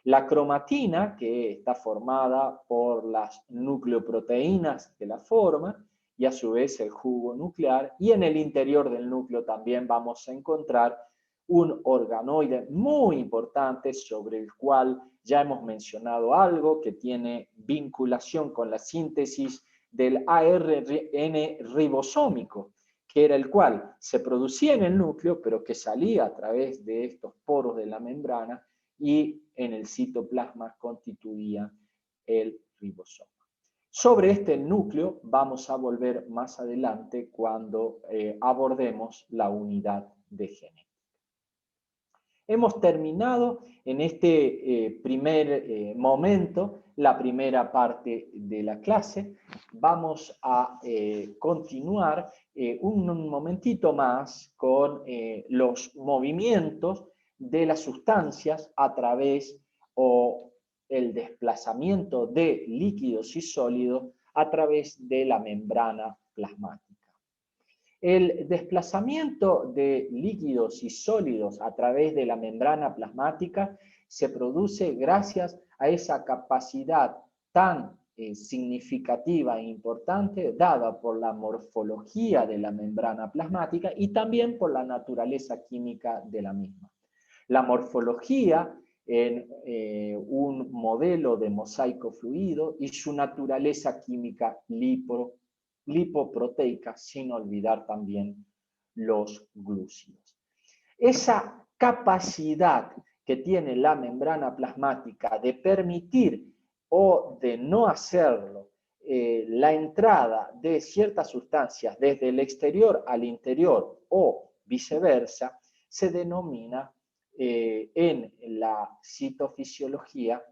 La cromatina, que está formada por las nucleoproteínas que la forman, y a su vez el jugo nuclear, y en el interior del núcleo también vamos a encontrar un organoide muy importante sobre el cual ya hemos mencionado algo, que tiene vinculación con la síntesis del ARN ribosómico, que era el cual se producía en el núcleo, pero que salía a través de estos poros de la membrana y en el citoplasma constituía el ribosoma. Sobre este núcleo vamos a volver más adelante cuando abordemos la unidad de genética. Hemos terminado en este primer momento la primera parte de la clase. Vamos a continuar un momentito más con los movimientos de las sustancias a través o el desplazamiento de líquidos y sólidos a través de la membrana plasmática. El desplazamiento de líquidos y sólidos a través de la membrana plasmática se produce gracias a esa capacidad tan significativa e importante dada por la morfología de la membrana plasmática y también por la naturaleza química de la misma. La morfología en un modelo de mosaico fluido y su naturaleza química lipoproteica, sin olvidar también los glúcidos. Esa capacidad que tiene la membrana plasmática de permitir o de no hacerlo, la entrada de ciertas sustancias desde el exterior al interior o viceversa, se denomina en la citofisiología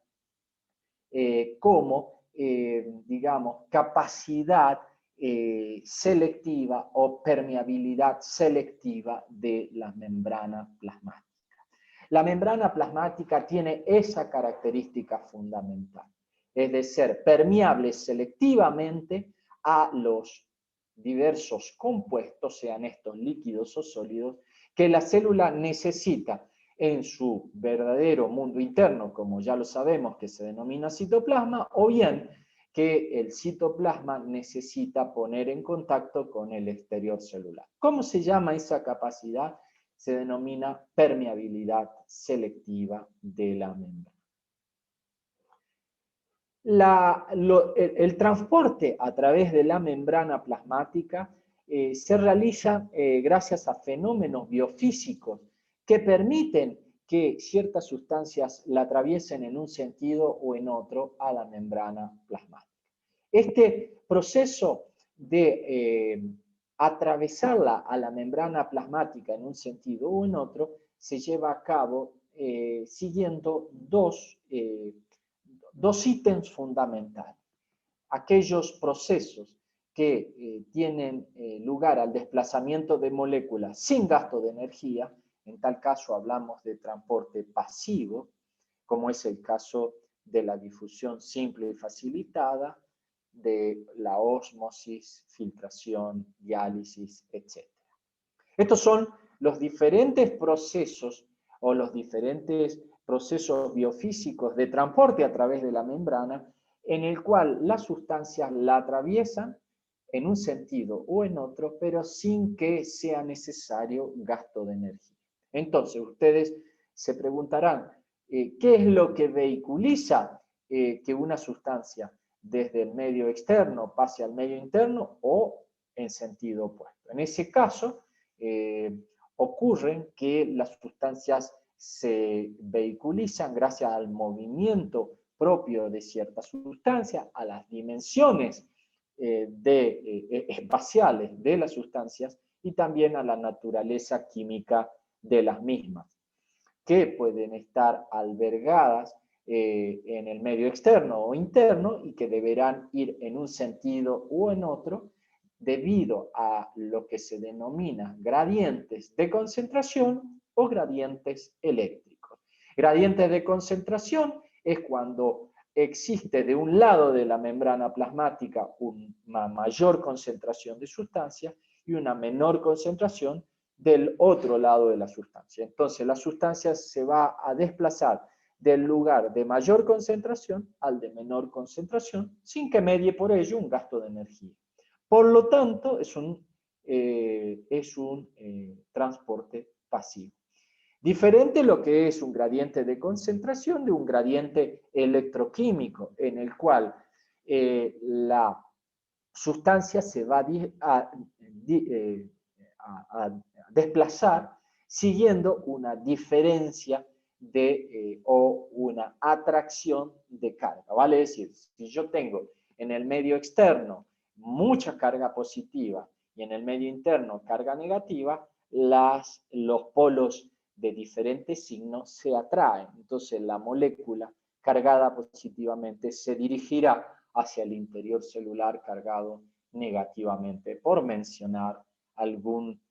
como, digamos, capacidad selectiva o permeabilidad selectiva de la membrana plasmática. La membrana plasmática tiene esa característica fundamental, es de ser permeable selectivamente a los diversos compuestos, sean estos líquidos o sólidos, que la célula necesita en su verdadero mundo interno, como ya lo sabemos, que se denomina citoplasma, o bien que el citoplasma necesita poner en contacto con el exterior celular. ¿Cómo se llama esa capacidad? Se denomina permeabilidad selectiva de la membrana. El transporte a través de la membrana plasmática se realiza gracias a fenómenos biofísicos que permiten que ciertas sustancias la atraviesen en un sentido o en otro a la membrana plasmática. Este proceso de atravesarla a la membrana plasmática en un sentido o en otro se lleva a cabo siguiendo dos ítems fundamentales. Aquellos procesos que tienen lugar al desplazamiento de moléculas sin gasto de energía, en tal caso hablamos de transporte pasivo, como es el caso de la difusión simple y facilitada, de la ósmosis, filtración, diálisis, etc. Estos son los diferentes procesos o los diferentes procesos biofísicos de transporte a través de la membrana en el cual las sustancias la atraviesan en un sentido o en otro, pero sin que sea necesario gasto de energía. Entonces, ustedes se preguntarán, ¿qué es lo que vehiculiza que una sustancia desde el medio externo pase al medio interno o en sentido opuesto? En ese caso, ocurre que las sustancias se vehiculizan gracias al movimiento propio de ciertas sustancias, a las dimensiones espaciales de las sustancias y también a la naturaleza química de las mismas, que pueden estar albergadas en el medio externo o interno y que deberán ir en un sentido o en otro debido a lo que se denomina gradientes de concentración o gradientes eléctricos. Gradientes de concentración es cuando existe de un lado de la membrana plasmática una mayor concentración de sustancia y una menor concentración del otro lado de la sustancia. Entonces la sustancia se va a desplazar del lugar de mayor concentración al de menor concentración, sin que medie por ello un gasto de energía. Por lo tanto, es un transporte pasivo. Diferente lo que es un gradiente de concentración de un gradiente electroquímico, en el cual la sustancia se va a desplazar siguiendo una diferencia o una atracción de carga. Vale decir, si yo tengo en el medio externo mucha carga positiva y en el medio interno carga negativa, los polos de diferentes signos se atraen. Entonces la molécula cargada positivamente se dirigirá hacia el interior celular cargado negativamente, por mencionar algún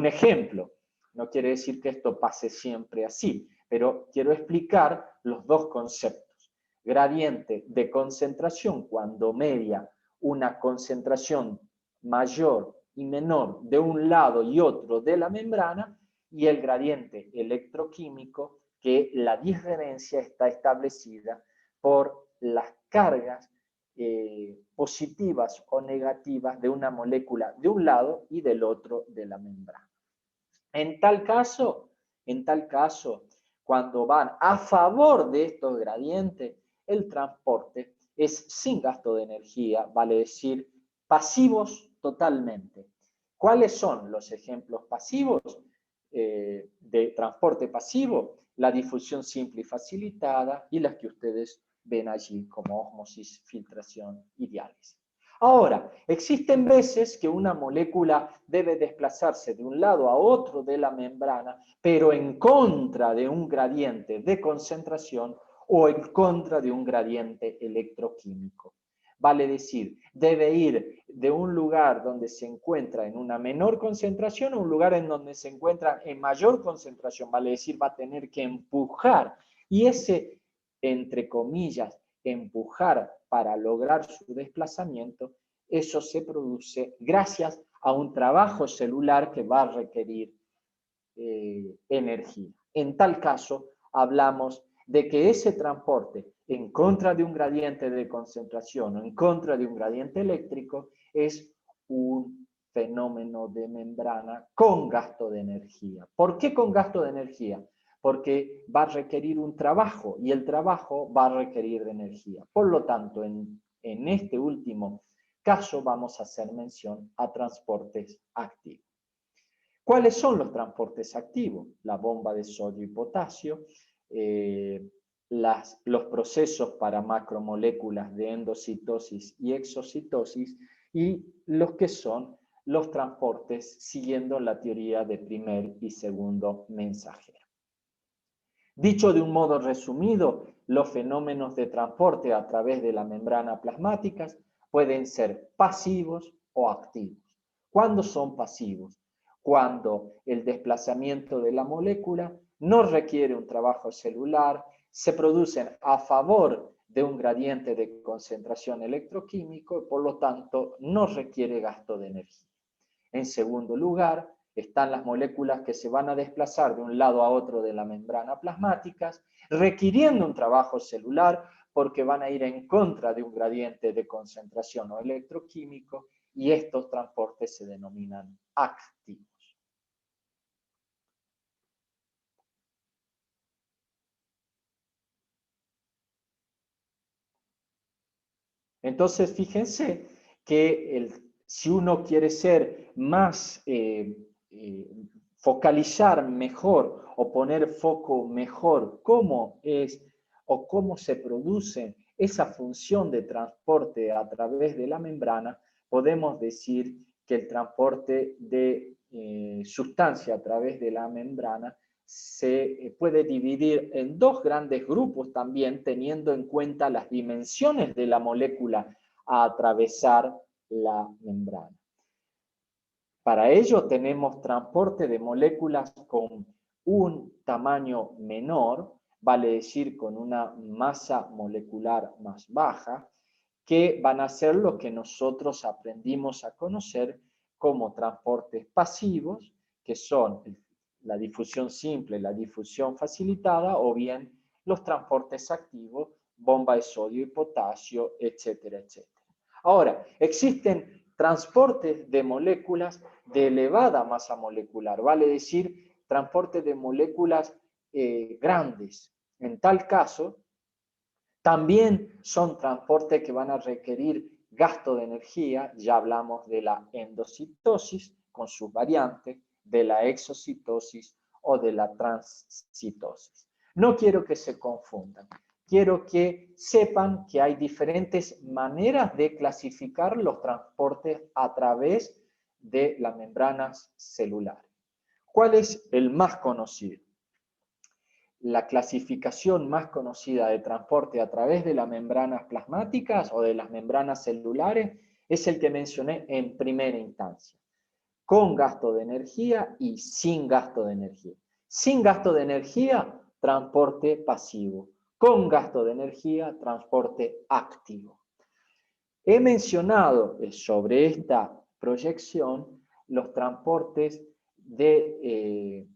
ejemplo. No quiere decir que esto pase siempre así, pero quiero explicar los dos conceptos. Gradiente de concentración cuando media una concentración mayor y menor de un lado y otro de la membrana, y el gradiente electroquímico, que la diferencia está establecida por las cargas positivas o negativas de una molécula de un lado y del otro de la membrana. En tal caso, cuando van a favor de estos gradientes, el transporte es sin gasto de energía, vale decir, pasivos totalmente. ¿Cuáles son los ejemplos pasivos de transporte pasivo? La difusión simple y facilitada y las que ustedes ven allí como ósmosis, filtración y diálisis. Ahora, existen veces que una molécula debe desplazarse de un lado a otro de la membrana, pero en contra de un gradiente de concentración o en contra de un gradiente electroquímico. Vale decir, debe ir de un lugar donde se encuentra en una menor concentración a un lugar en donde se encuentra en mayor concentración. Vale decir, va a tener que empujar. Y ese, entre comillas, empujar para lograr su desplazamiento, eso se produce gracias a un trabajo celular que va a requerir energía. En tal caso, hablamos de que ese transporte en contra de un gradiente de concentración o en contra de un gradiente eléctrico es un fenómeno de membrana con gasto de energía. ¿Por qué con gasto de energía? Porque va a requerir un trabajo y el trabajo va a requerir de energía. Por lo tanto, en este último caso vamos a hacer mención a transportes activos. ¿Cuáles son los transportes activos? La bomba de sodio y potasio, los procesos para macromoléculas de endocitosis y exocitosis, y los que son los transportes siguiendo la teoría de primer y segundo mensajero. Dicho de un modo resumido, los fenómenos de transporte a través de la membrana plasmática pueden ser pasivos o activos. ¿Cuándo son pasivos? Cuando el desplazamiento de la molécula no requiere un trabajo celular, se producen a favor de un gradiente de concentración electroquímico y por lo tanto no requiere gasto de energía. En segundo lugar, están las moléculas que se van a desplazar de un lado a otro de la membrana plasmática, requiriendo un trabajo celular porque van a ir en contra de un gradiente de concentración o electroquímico, y estos transportes se denominan activos. Entonces, fíjense que si uno quiere ser más, focalizar mejor o poner foco mejor cómo es o cómo se produce esa función de transporte a través de la membrana, podemos decir que el transporte de sustancia a través de la membrana se puede dividir en dos grandes grupos también, teniendo en cuenta las dimensiones de la molécula a atravesar la membrana. Para ello tenemos transporte de moléculas con un tamaño menor, vale decir con una masa molecular más baja, que van a ser lo que nosotros aprendimos a conocer como transportes pasivos, que son la difusión simple, la difusión facilitada o bien los transportes activos, bomba de sodio y potasio, etcétera, etcétera. Ahora, existen transportes de moléculas de elevada masa molecular, vale decir, transporte de moléculas grandes. En tal caso, también son transportes que van a requerir gasto de energía, ya hablamos de la endocitosis con sus variantes, de la exocitosis o de la transcitosis. No quiero que se confundan, quiero que sepan que hay diferentes maneras de clasificar los transportes a través de las membranas celulares. ¿Cuál es el más conocido? La clasificación más conocida de transporte a través de las membranas plasmáticas o de las membranas celulares es el que mencioné en primera instancia, con gasto de energía y sin gasto de energía. Sin gasto de energía, transporte pasivo. Con gasto de energía, transporte activo. He mencionado sobre esta proyección los transportes de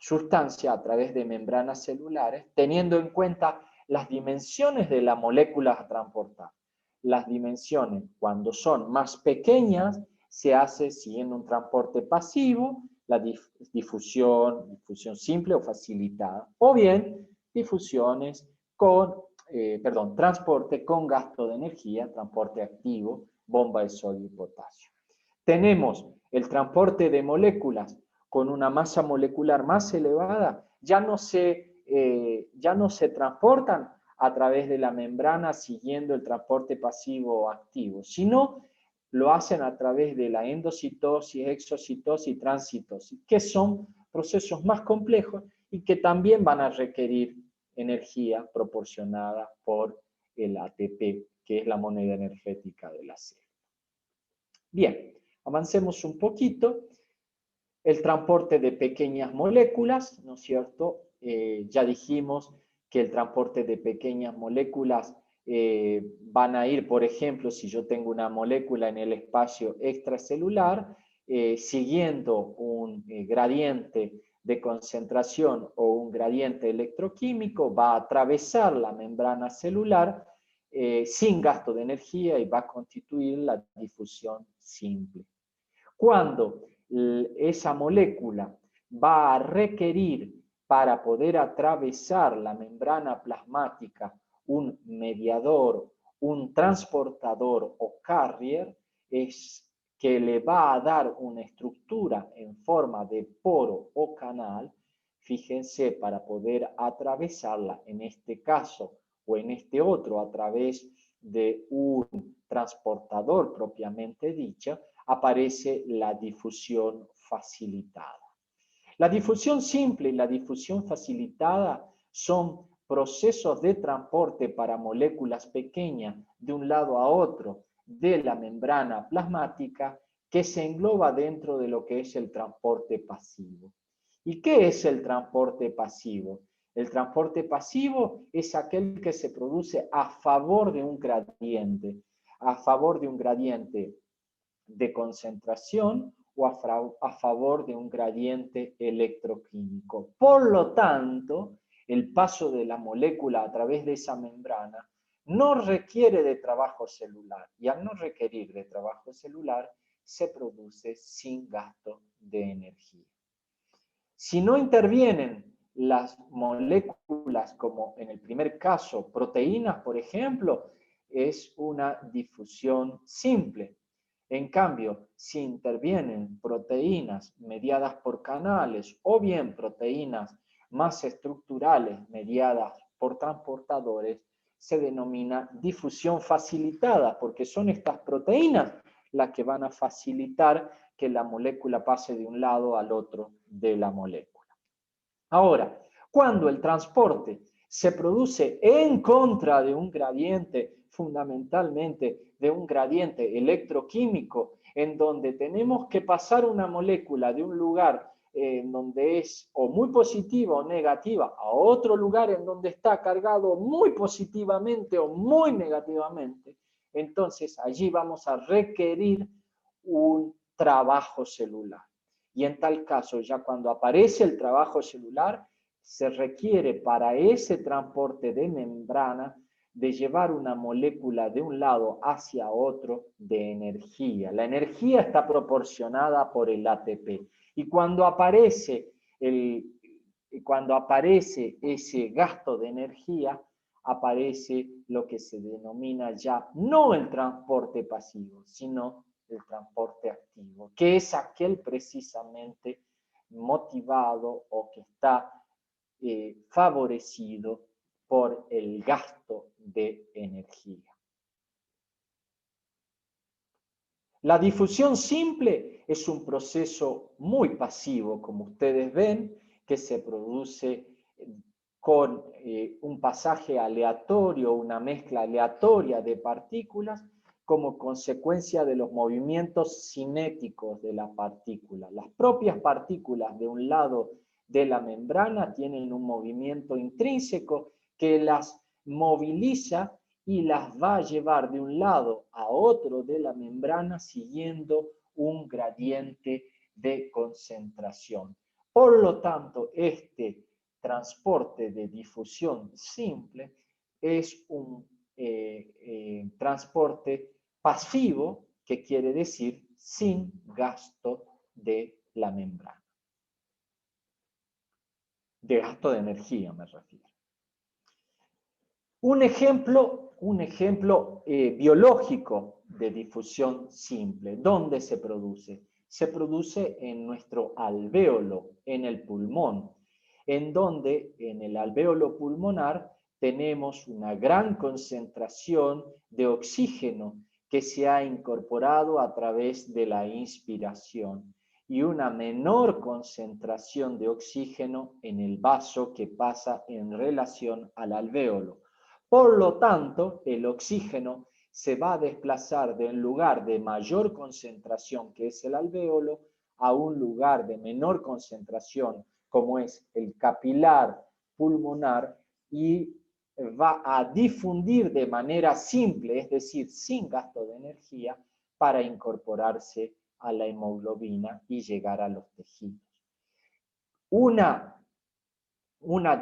sustancia a través de membranas celulares, teniendo en cuenta las dimensiones de la molécula a transportar. Las dimensiones, cuando son más pequeñas, se hace siguiendo un transporte pasivo, la difusión simple o facilitada, o bien difusiones con transporte con gasto de energía, transporte activo, bomba de sodio y potasio. Tenemos el transporte de moléculas con una masa molecular más elevada, ya no se transportan a través de la membrana siguiendo el transporte pasivo o activo, sino lo hacen a través de la endocitosis, exocitosis y transcitosis, que son procesos más complejos y que también van a requerir energía proporcionada por el ATP, que es la moneda energética de la célula. Bien, avancemos un poquito. El transporte de pequeñas moléculas, ¿no es cierto? Ya dijimos que el transporte de pequeñas moléculas van a ir, por ejemplo, si yo tengo una molécula en el espacio extracelular, siguiendo un gradiente de concentración o un gradiente electroquímico, va a atravesar la membrana celular sin gasto de energía y va a constituir la difusión simple. Cuando esa molécula va a requerir para poder atravesar la membrana plasmática un mediador, un transportador o carrier, es que le va a dar una estructura en forma de poro o canal. Fíjense, para poder atravesarla, en este caso o en este otro, a través de un transportador propiamente dicho, aparece la difusión facilitada. La difusión simple y la difusión facilitada son procesos de transporte para moléculas pequeñas de un lado a otro de la membrana plasmática que se engloba dentro de lo que es el transporte pasivo. ¿Y qué es el transporte pasivo? El transporte pasivo es aquel que se produce a favor de un gradiente de concentración o a favor de un gradiente electroquímico. Por lo tanto, el paso de la molécula a través de esa membrana no requiere de trabajo celular, y al no requerir de trabajo celular, se produce sin gasto de energía. Si no intervienen las moléculas, como en el primer caso, proteínas, por ejemplo, es una difusión simple. En cambio, si intervienen proteínas mediadas por canales o bien proteínas más estructurales mediadas por transportadores, se denomina difusión facilitada, porque son estas proteínas las que van a facilitar que la molécula pase de un lado al otro de la molécula. Ahora, cuando el transporte se produce en contra de un gradiente, fundamentalmente de un gradiente electroquímico, en donde tenemos que pasar una molécula de un lugar en donde es o muy positiva o negativa a otro lugar en donde está cargado muy positivamente o muy negativamente, entonces allí vamos a requerir un trabajo celular. Y en tal caso, ya cuando aparece el trabajo celular, se requiere para ese transporte de membrana de llevar una molécula de un lado hacia otro de energía. La energía está proporcionada por el ATP. Y cuando aparece ese gasto de energía, aparece lo que se denomina ya no el transporte pasivo, sino el transporte activo, que es aquel precisamente motivado o que está favorecido por el gasto de energía. La difusión simple es un proceso muy pasivo, como ustedes ven, que se produce con un pasaje aleatorio, una mezcla aleatoria de partículas, como consecuencia de los movimientos cinéticos de la partícula. Las propias partículas de un lado de la membrana tienen un movimiento intrínseco que las moviliza y las va a llevar de un lado a otro de la membrana siguiendo un gradiente de concentración. Por lo tanto, este transporte de difusión simple es un transporte pasivo, que quiere decir sin gasto de la membrana. De gasto de energía me refiero. Un ejemplo biológico de difusión simple. ¿Dónde se produce? Se produce en nuestro alvéolo, en el pulmón, en donde en el alvéolo pulmonar tenemos una gran concentración de oxígeno que se ha incorporado a través de la inspiración y una menor concentración de oxígeno en el vaso que pasa en relación al alvéolo. Por lo tanto, el oxígeno se va a desplazar de un lugar de mayor concentración, que es el alvéolo, a un lugar de menor concentración, como es el capilar pulmonar, y va a difundir de manera simple, es decir, sin gasto de energía, para incorporarse a la hemoglobina y llegar a los tejidos. Una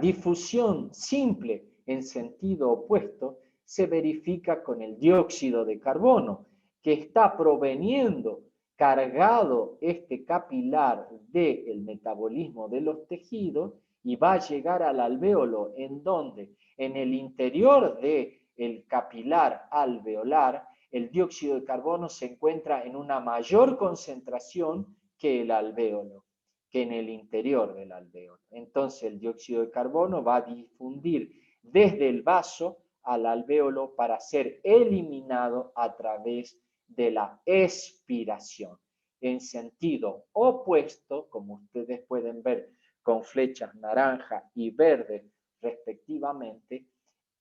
difusión simple en sentido opuesto se verifica con el dióxido de carbono, que está proveniendo cargado este capilar del metabolismo de los tejidos y va a llegar al alvéolo, en donde en el interior del capilar alveolar el dióxido de carbono se encuentra en una mayor concentración que el alvéolo, que en el interior del alvéolo. Entonces el dióxido de carbono va a difundir desde el vaso al alvéolo para ser eliminado a través de la expiración. En sentido opuesto, como ustedes pueden ver con flechas naranja y verde respectivamente,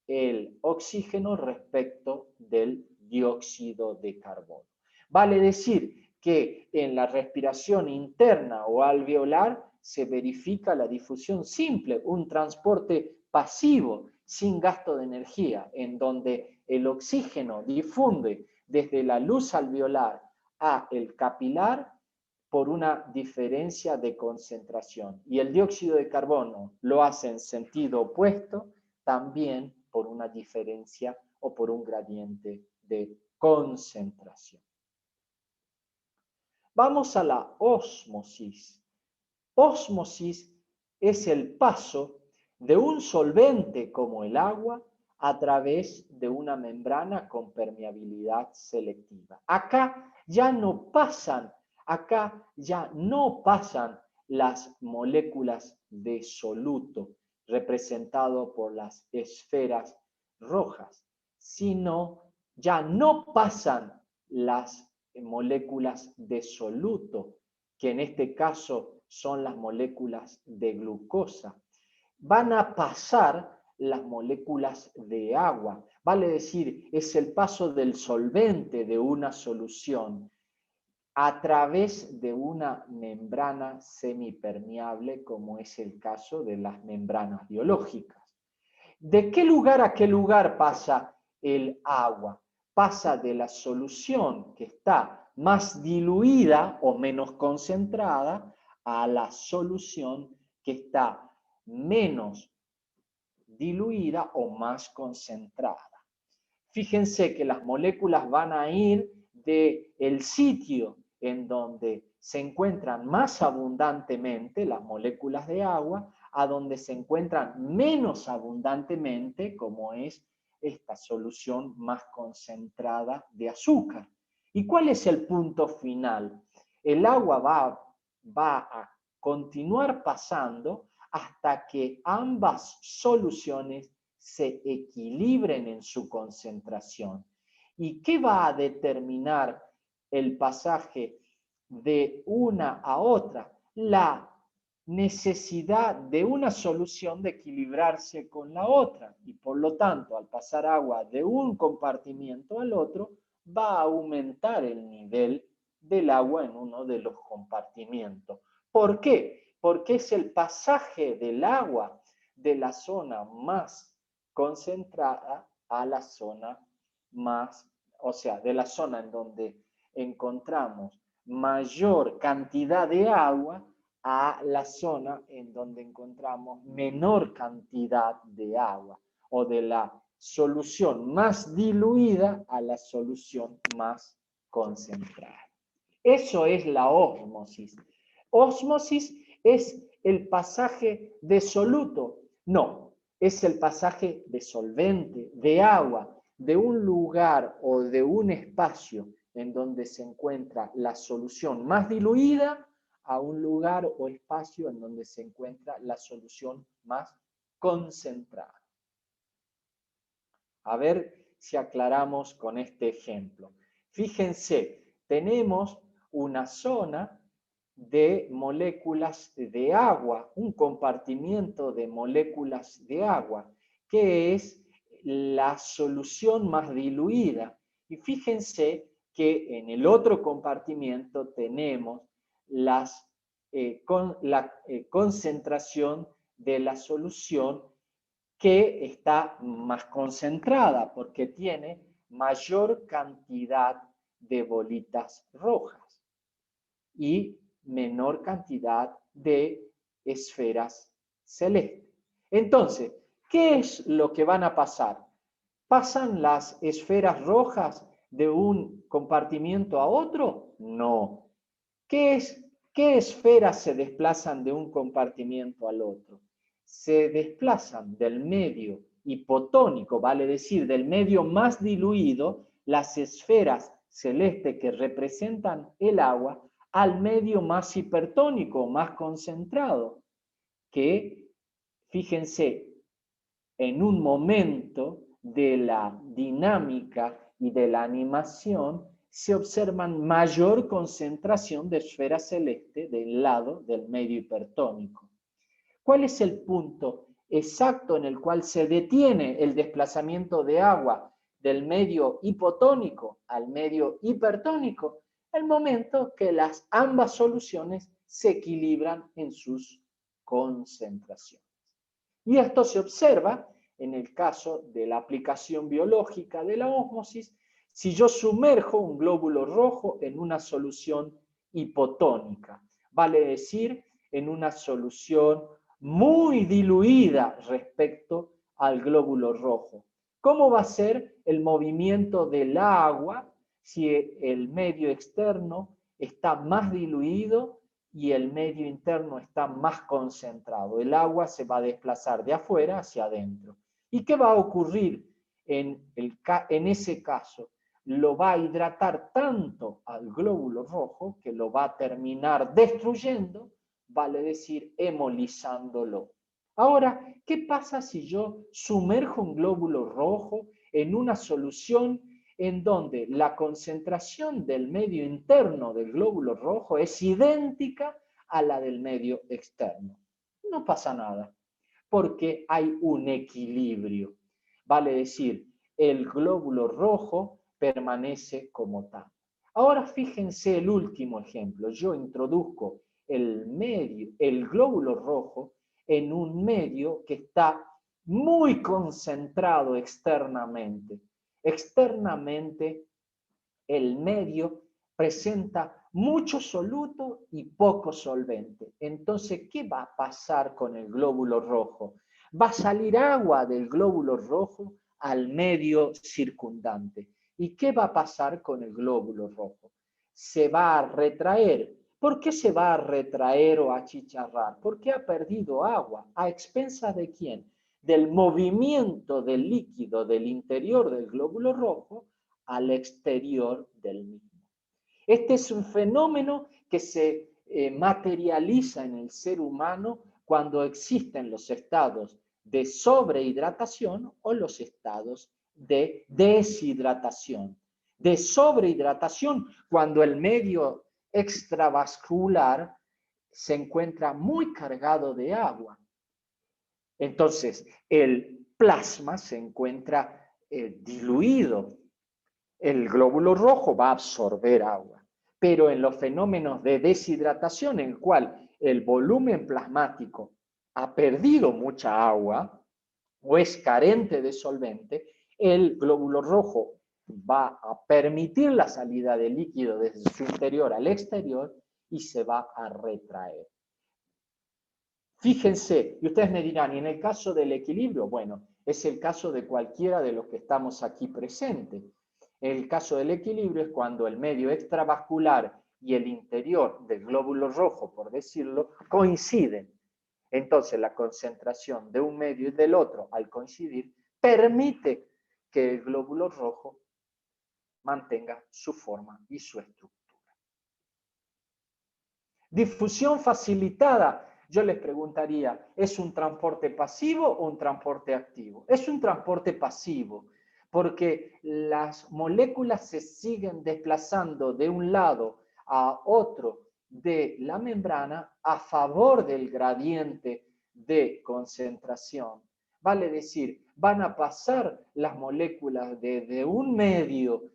el oxígeno respecto del dióxido de carbono. Vale decir que en la respiración interna o alveolar se verifica la difusión simple, un transporte pasivo, sin gasto de energía, en donde el oxígeno difunde desde la luz alveolar a el capilar por una diferencia de concentración. Y el dióxido de carbono lo hace en sentido opuesto, también por una diferencia o por un gradiente de concentración. Vamos a la ósmosis. Ósmosis es el paso de un solvente como el agua a través de una membrana con permeabilidad selectiva. Acá ya no pasan las moléculas de soluto representado por las esferas rojas, sino ya no pasan las moléculas de soluto, que en este caso son las moléculas de glucosa. Van a pasar las moléculas de agua, vale decir, es el paso del solvente de una solución a través de una membrana semipermeable, como es el caso de las membranas biológicas. ¿De qué lugar a qué lugar pasa el agua? Pasa de la solución que está más diluida o menos concentrada a la solución que está menos diluida o más concentrada. Fíjense que las moléculas van a ir del sitio en donde se encuentran más abundantemente las moléculas de agua a donde se encuentran menos abundantemente, como es esta solución más concentrada de azúcar. ¿Y cuál es el punto final? El agua va a continuar pasando hasta que ambas soluciones se equilibren en su concentración. ¿Y qué va a determinar el pasaje de una a otra? La necesidad de una solución de equilibrarse con la otra. Y por lo tanto, al pasar agua de un compartimiento al otro, va a aumentar el nivel del agua en uno de los compartimientos. ¿Por qué? Porque es el pasaje del agua de la zona más concentrada a la zona más, o sea, de la zona en donde encontramos mayor cantidad de agua a la zona en donde encontramos menor cantidad de agua, o de la solución más diluida a la solución más concentrada. Eso es la ósmosis. Ósmosis es el pasaje de soluto. No, es el pasaje de solvente, de agua, de un lugar o de un espacio en donde se encuentra la solución más diluida a un lugar o espacio en donde se encuentra la solución más concentrada. A ver si aclaramos con este ejemplo. Fíjense, tenemos una zona de moléculas de agua, un compartimiento de moléculas de agua, que es la solución más diluida. Y fíjense que en el otro compartimiento tenemos la concentración de la solución que está más concentrada porque tiene mayor cantidad de bolitas rojas y menor cantidad de esferas celestes. Entonces, ¿qué es lo que van a pasar? ¿Pasan las esferas rojas de un compartimiento a otro? No. ¿Qué esferas se desplazan de un compartimiento al otro? Se desplazan del medio hipotónico, vale decir, del medio más diluido, las esferas celestes que representan el agua, al medio más hipertónico, más concentrado, que, fíjense, en un momento de la dinámica y de la animación, se observan mayor concentración de esfera celeste del lado del medio hipertónico. ¿Cuál es el punto exacto en el cual se detiene el desplazamiento de agua del medio hipotónico al medio hipertónico? El momento que ambas soluciones se equilibran en sus concentraciones. Y esto se observa en el caso de la aplicación biológica de la ósmosis, si yo sumerjo un glóbulo rojo en una solución hipotónica, vale decir, en una solución muy diluida respecto al glóbulo rojo. ¿Cómo va a ser el movimiento del agua si el medio externo está más diluido y el medio interno está más concentrado? El agua se va a desplazar de afuera hacia adentro. ¿Y qué va a ocurrir en ese caso? Lo va a hidratar tanto al glóbulo rojo que lo va a terminar destruyendo, vale decir, hemolizándolo. Ahora, ¿qué pasa si yo sumerjo un glóbulo rojo en una solución en donde la concentración del medio interno del glóbulo rojo es idéntica a la del medio externo? No pasa nada, porque hay un equilibrio. Vale decir, el glóbulo rojo permanece como tal. Ahora fíjense el último ejemplo. Yo introduzco el glóbulo rojo en un medio que está muy concentrado externamente. Externamente, el medio
presenta mucho soluto y poco solvente. Entonces, ¿qué va a pasar con el glóbulo rojo? Va a salir agua del glóbulo rojo al medio circundante. ¿Y qué va a pasar con el glóbulo rojo? Se va a retraer. ¿Por qué se va a retraer o achicharrar? Porque ha perdido agua. ¿A expensas de quién? Del movimiento del líquido del interior del glóbulo rojo al exterior del mismo. Este es un fenómeno que se materializa en el ser humano cuando existen los estados de sobrehidratación o los estados de deshidratación. De sobrehidratación cuando el medio extravascular se encuentra muy cargado de agua. Entonces, el plasma se encuentra diluido. El glóbulo rojo va a absorber agua, pero en los fenómenos de deshidratación, en el cual el volumen plasmático ha perdido mucha agua o es carente de solvente, el glóbulo rojo va a permitir la salida de líquido desde su interior al exterior y se va a retraer. Fíjense, y ustedes me dirán, ¿y en el caso del equilibrio? Bueno, es el caso de cualquiera de los que estamos aquí presentes. El caso del equilibrio es cuando el medio extravascular y el interior del glóbulo rojo, por decirlo, coinciden. Entonces la concentración de un medio y del otro al coincidir permite que el glóbulo rojo mantenga su forma y su estructura. Difusión facilitada. Yo les preguntaría, ¿es un transporte pasivo o un transporte activo? Es un transporte pasivo, porque las moléculas se siguen desplazando de un lado a otro de la membrana a favor del gradiente de concentración. Vale decir, van a pasar las moléculas desde un medio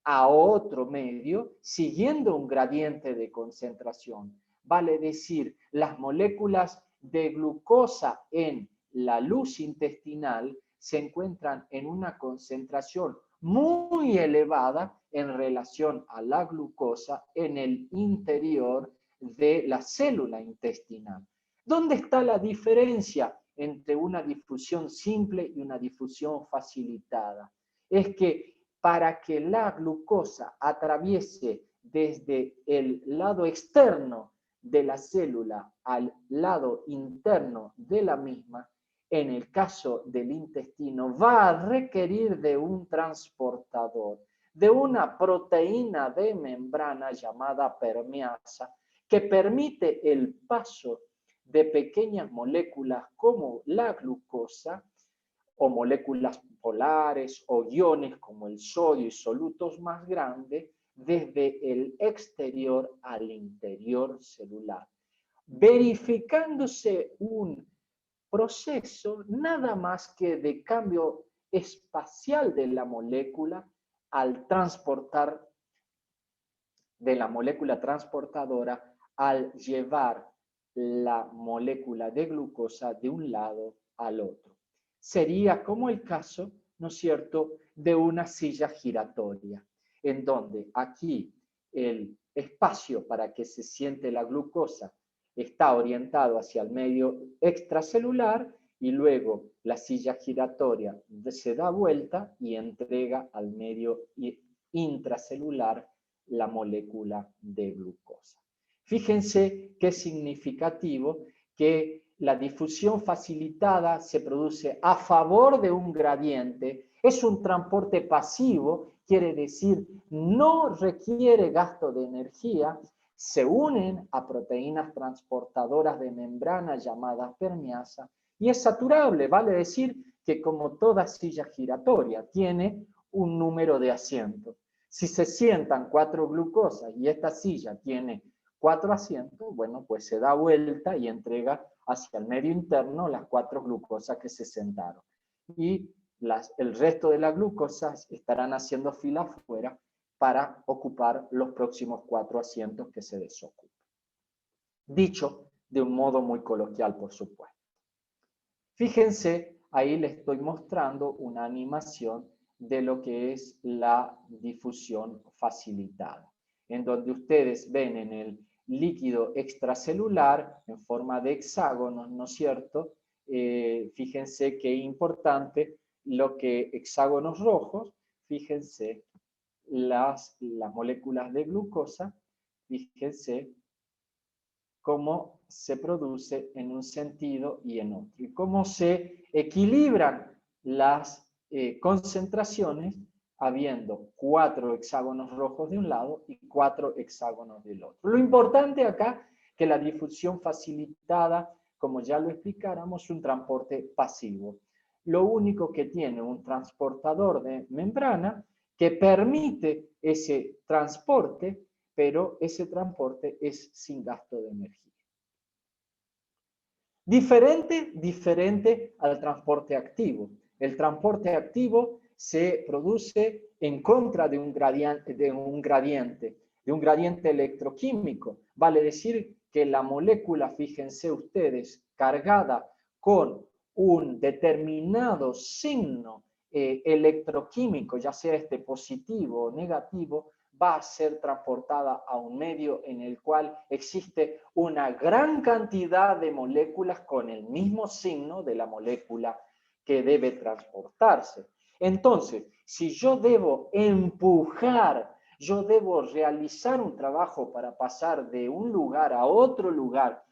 a otro medio siguiendo un gradiente de concentración. Vale decir, las moléculas de glucosa en la luz intestinal se encuentran en una concentración muy elevada en relación a la glucosa en el interior de la célula intestinal. ¿Dónde está la diferencia entre una difusión simple y una difusión facilitada? Es que para que la glucosa atraviese desde el lado externo de la célula al lado interno de la misma, en el caso del intestino, va a requerir de un transportador, de una proteína de membrana llamada permeasa, que permite el paso de pequeñas moléculas como la glucosa, o moléculas polares o iones como el sodio y solutos más grandes desde el exterior al interior celular, verificándose un proceso nada más que de cambio espacial de la molécula al transportar, de la molécula transportadora al llevar la molécula de glucosa de un lado al otro. Sería como el caso, ¿no es cierto?, de una silla giratoria, en donde aquí el espacio para que se siente la glucosa está orientado hacia el medio extracelular y luego la silla giratoria se da vuelta y entrega al medio intracelular la molécula de glucosa. Fíjense qué significativo que la difusión facilitada se produce a favor de un gradiente, es un transporte pasivo, quiere decir no requiere gasto de energía, se unen a proteínas transportadoras de membrana llamadas permeasa y es saturable, vale decir que como toda silla giratoria tiene un número de asientos. Si se sientan 4 glucosas y esta silla tiene 4 asientos, bueno, pues se da vuelta y entrega hacia el medio interno las 4 glucosas que se sentaron. Y el resto de las glucosas estarán haciendo fila afuera para ocupar los próximos 4 asientos que se desocupan. Dicho de un modo muy coloquial, por supuesto. Fíjense, ahí les estoy mostrando una animación de lo que es la difusión facilitada. en donde ustedes ven en el líquido extracelular en forma de hexágonos, ¿no es cierto? Fíjense qué importante lo que hexágonos rojos, fíjense las moléculas de glucosa, fíjense cómo se produce en un sentido y en otro, y cómo se equilibran las concentraciones habiendo 4 hexágonos rojos de un lado y 4 hexágonos del otro. Lo importante acá que la difusión facilitada, como ya lo explicáramos, es un transporte pasivo. Lo único que tiene un transportador de membrana que permite ese transporte, pero ese transporte es sin gasto de energía. Diferente al transporte activo. El transporte activo se produce en contra de un gradiente electroquímico. Vale decir que la molécula, fíjense ustedes, cargada con un determinado signo electroquímico, ya sea este positivo o negativo, va a ser transportada a un medio en el cual existe una gran cantidad de moléculas con el mismo signo de la molécula que debe transportarse. Entonces, si yo debo empujar, yo debo realizar un trabajo para pasar de un lugar a otro lugar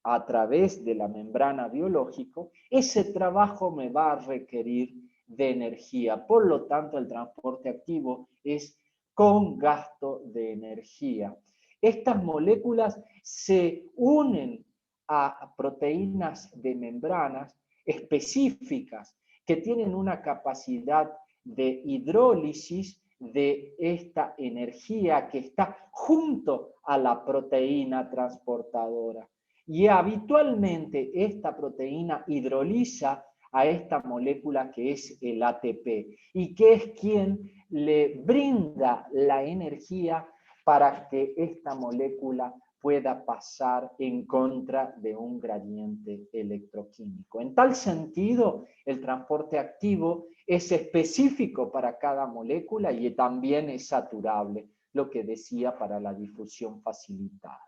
a través de la membrana biológica, ese trabajo me va a requerir de energía. Por lo tanto, el transporte activo es con gasto de energía. Estas moléculas se unen a proteínas de membranas específicas que tienen una capacidad de hidrólisis de esta energía que está junto a la proteína transportadora. Y habitualmente esta proteína hidroliza a esta molécula que es el ATP y que es quien le brinda la energía para que esta molécula pueda pasar en contra de un gradiente electroquímico. En tal sentido, el transporte activo es específico para cada molécula y también es saturable, lo que decía para la difusión facilitada.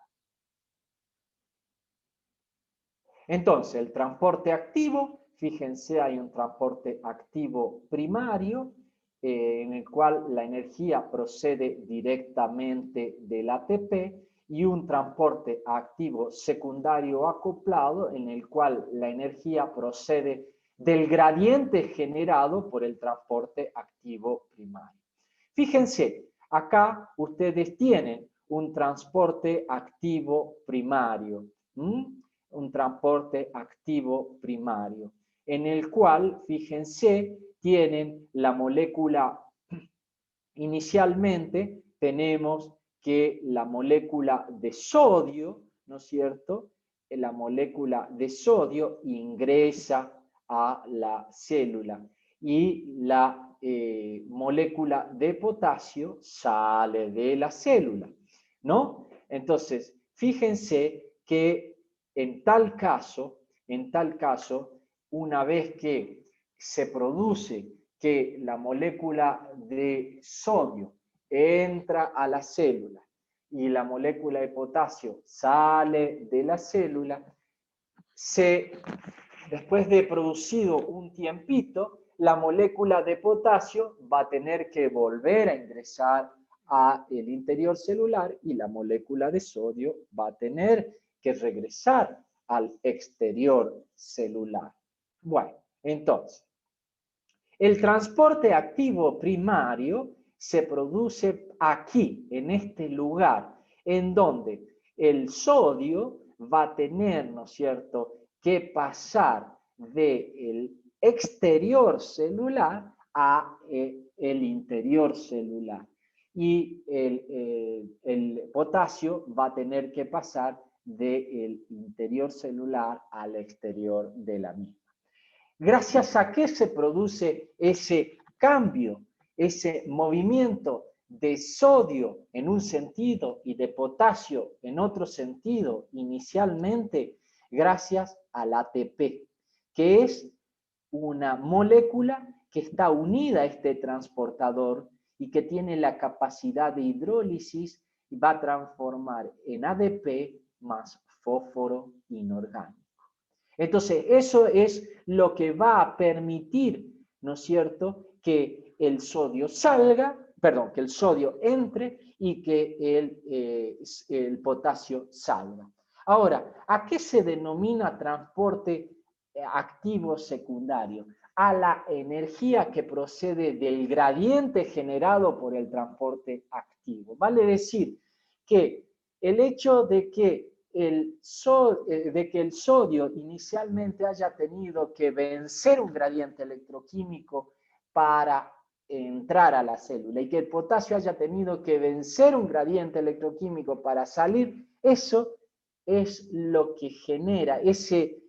Entonces, el transporte activo, fíjense, hay un transporte activo primario, en el cual la energía procede directamente del ATP, y un transporte activo secundario acoplado, en el cual la energía procede del gradiente generado por el transporte activo primario. Fíjense, acá ustedes tienen un transporte activo primario, un transporte activo primario, en el cual, fíjense, tienen la molécula, inicialmente tenemos que la molécula de sodio, ¿no es cierto? La molécula de sodio ingresa a la célula y la molécula de potasio sale de la célula, ¿no? Entonces, fíjense que en tal caso, una vez que se produce que la molécula de sodio entra a la célula y la molécula de potasio sale de la célula, después de producido un tiempito, la molécula de potasio va a tener que volver a ingresar al interior celular y la molécula de sodio va a tener que regresar al exterior celular. Bueno, entonces, el transporte activo primario se produce aquí, en este lugar, en donde el sodio va a tener, ¿no es cierto?, que pasar del exterior celular a el interior celular. Y el potasio va a tener que pasar del interior celular al exterior de la misma. ¿Gracias a qué se produce ese cambio, ese movimiento de sodio en un sentido y de potasio en otro sentido inicialmente? Gracias al ATP, que es una molécula que está unida a este transportador y que tiene la capacidad de hidrólisis y va a transformar en ADP más fósforo inorgánico. Entonces, eso es lo que va a permitir, ¿no es cierto?, que el sodio salga, perdón, que el sodio entre y que el potasio salga. Ahora, ¿a qué se denomina transporte activo secundario? A la energía que procede del gradiente generado por el transporte activo. Vale decir que el hecho de que el sodio inicialmente haya tenido que vencer un gradiente electroquímico para entrar a la célula y que el potasio haya tenido que vencer un gradiente electroquímico para salir, eso es lo que genera, ese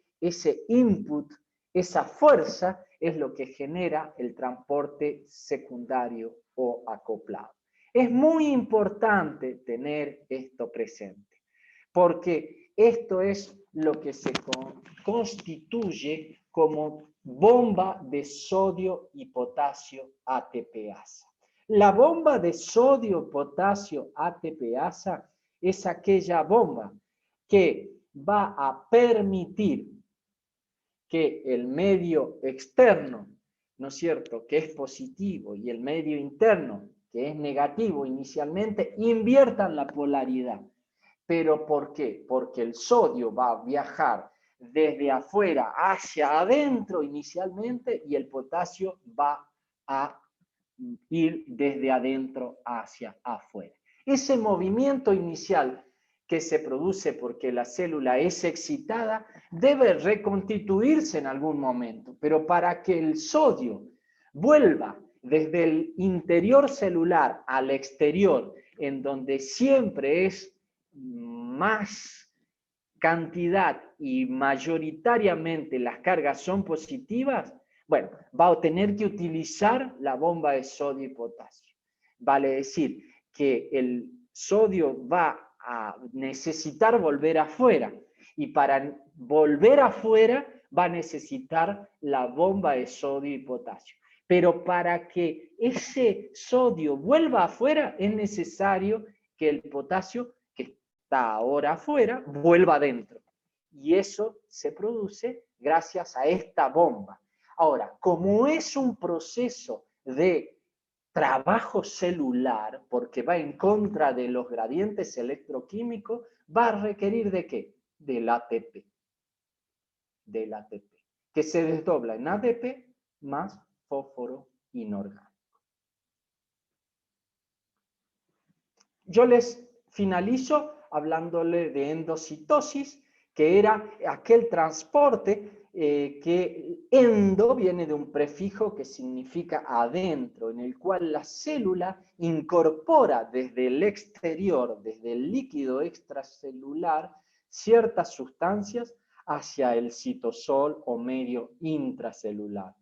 input, esa fuerza es lo que genera el transporte secundario o acoplado. Es muy importante tener esto presente, porque esto es lo que se constituye como bomba de sodio y potasio ATPasa. La bomba de sodio, potasio, ATPasa es aquella bomba que va a permitir que el medio externo, ¿no es cierto?, que es positivo, y el medio interno, que es negativo inicialmente, inviertan la polaridad. ¿Pero por qué? Porque el sodio va a viajar desde afuera hacia adentro inicialmente y el potasio va a ir desde adentro hacia afuera. Ese movimiento inicial que se produce porque la célula es excitada debe reconstituirse en algún momento, pero para que el sodio vuelva desde el interior celular al exterior, en donde siempre es más cantidad y mayoritariamente las cargas son positivas, bueno, va a tener que utilizar la bomba de sodio y potasio. Vale decir que el sodio va a necesitar volver afuera, y para volver afuera va a necesitar la bomba de sodio y potasio. Pero para que ese sodio vuelva afuera es necesario que el potasio, que está ahora afuera, vuelva adentro. Y eso se produce gracias a esta bomba. Ahora, como es un proceso de trabajo celular, porque va en contra de los gradientes electroquímicos, va a requerir ¿de qué? Del ATP. Del ATP, que se desdobla en ADP más fósforo inorgánico. Yo les finalizo hablándole de endocitosis, que era aquel transporte que endo viene de un prefijo que significa adentro, en el cual la célula incorpora desde el exterior, desde el líquido extracelular, ciertas sustancias hacia el citosol o medio intracelular.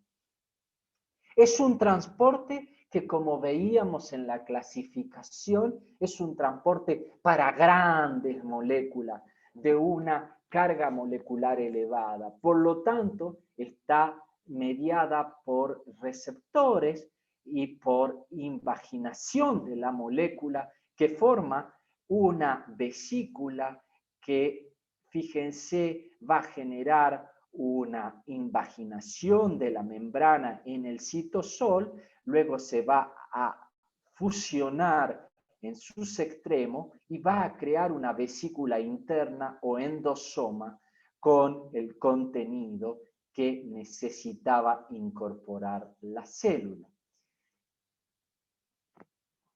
Es un transporte que, como veíamos en la clasificación, es un transporte para grandes moléculas de una carga molecular elevada. Por lo tanto, está mediada por receptores y por invaginación de la molécula, que forma una vesícula que, fíjense, va a generar una invaginación de la membrana en el citosol, luego se va a fusionar en sus extremos y va a crear una vesícula interna o endosoma con el contenido que necesitaba incorporar la célula.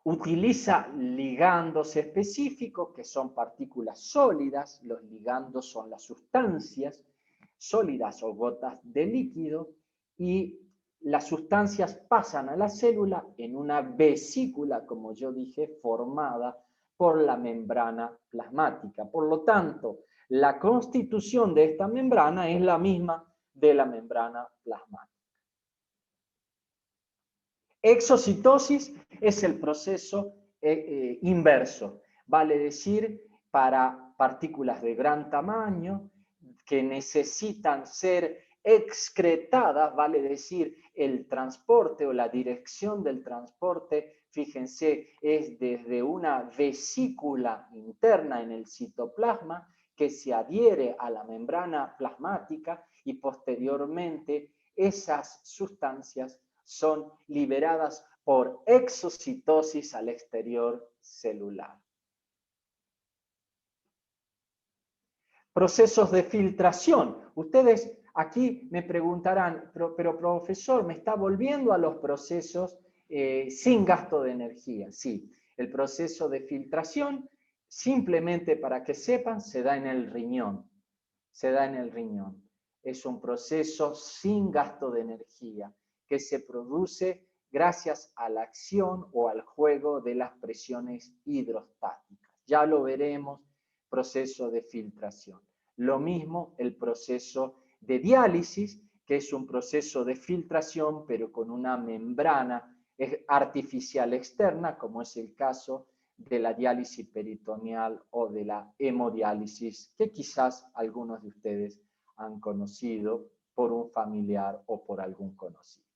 Utiliza ligandos específicos, que son partículas sólidas. Los ligandos son las sustancias sólidas o gotas de líquido, y las sustancias pasan a la célula en una vesícula, como yo dije, formada por la membrana plasmática. Por lo tanto, la constitución de esta membrana es la misma de la membrana plasmática. Exocitosis es el proceso inverso, vale decir, para partículas de gran tamaño que necesitan ser excretadas, vale decir, el transporte o la dirección del transporte, fíjense, es desde una vesícula interna en el citoplasma que se adhiere a la membrana plasmática y posteriormente esas sustancias son liberadas por exocitosis al exterior celular. Procesos de filtración. Ustedes aquí me preguntarán, pero profesor, ¿me está volviendo a los procesos sin gasto de energía? Sí, el proceso de filtración, simplemente para que sepan, se da en el riñón. Se da en el riñón. Es un proceso sin gasto de energía que se produce gracias a la acción o al juego de las presiones hidrostáticas. Ya lo veremos. Proceso de filtración. Lo mismo el proceso de diálisis, que es un proceso de filtración, pero con una membrana artificial externa, como es el caso de la diálisis peritoneal o de la hemodiálisis, que quizás algunos de ustedes han conocido por un familiar o por algún conocido.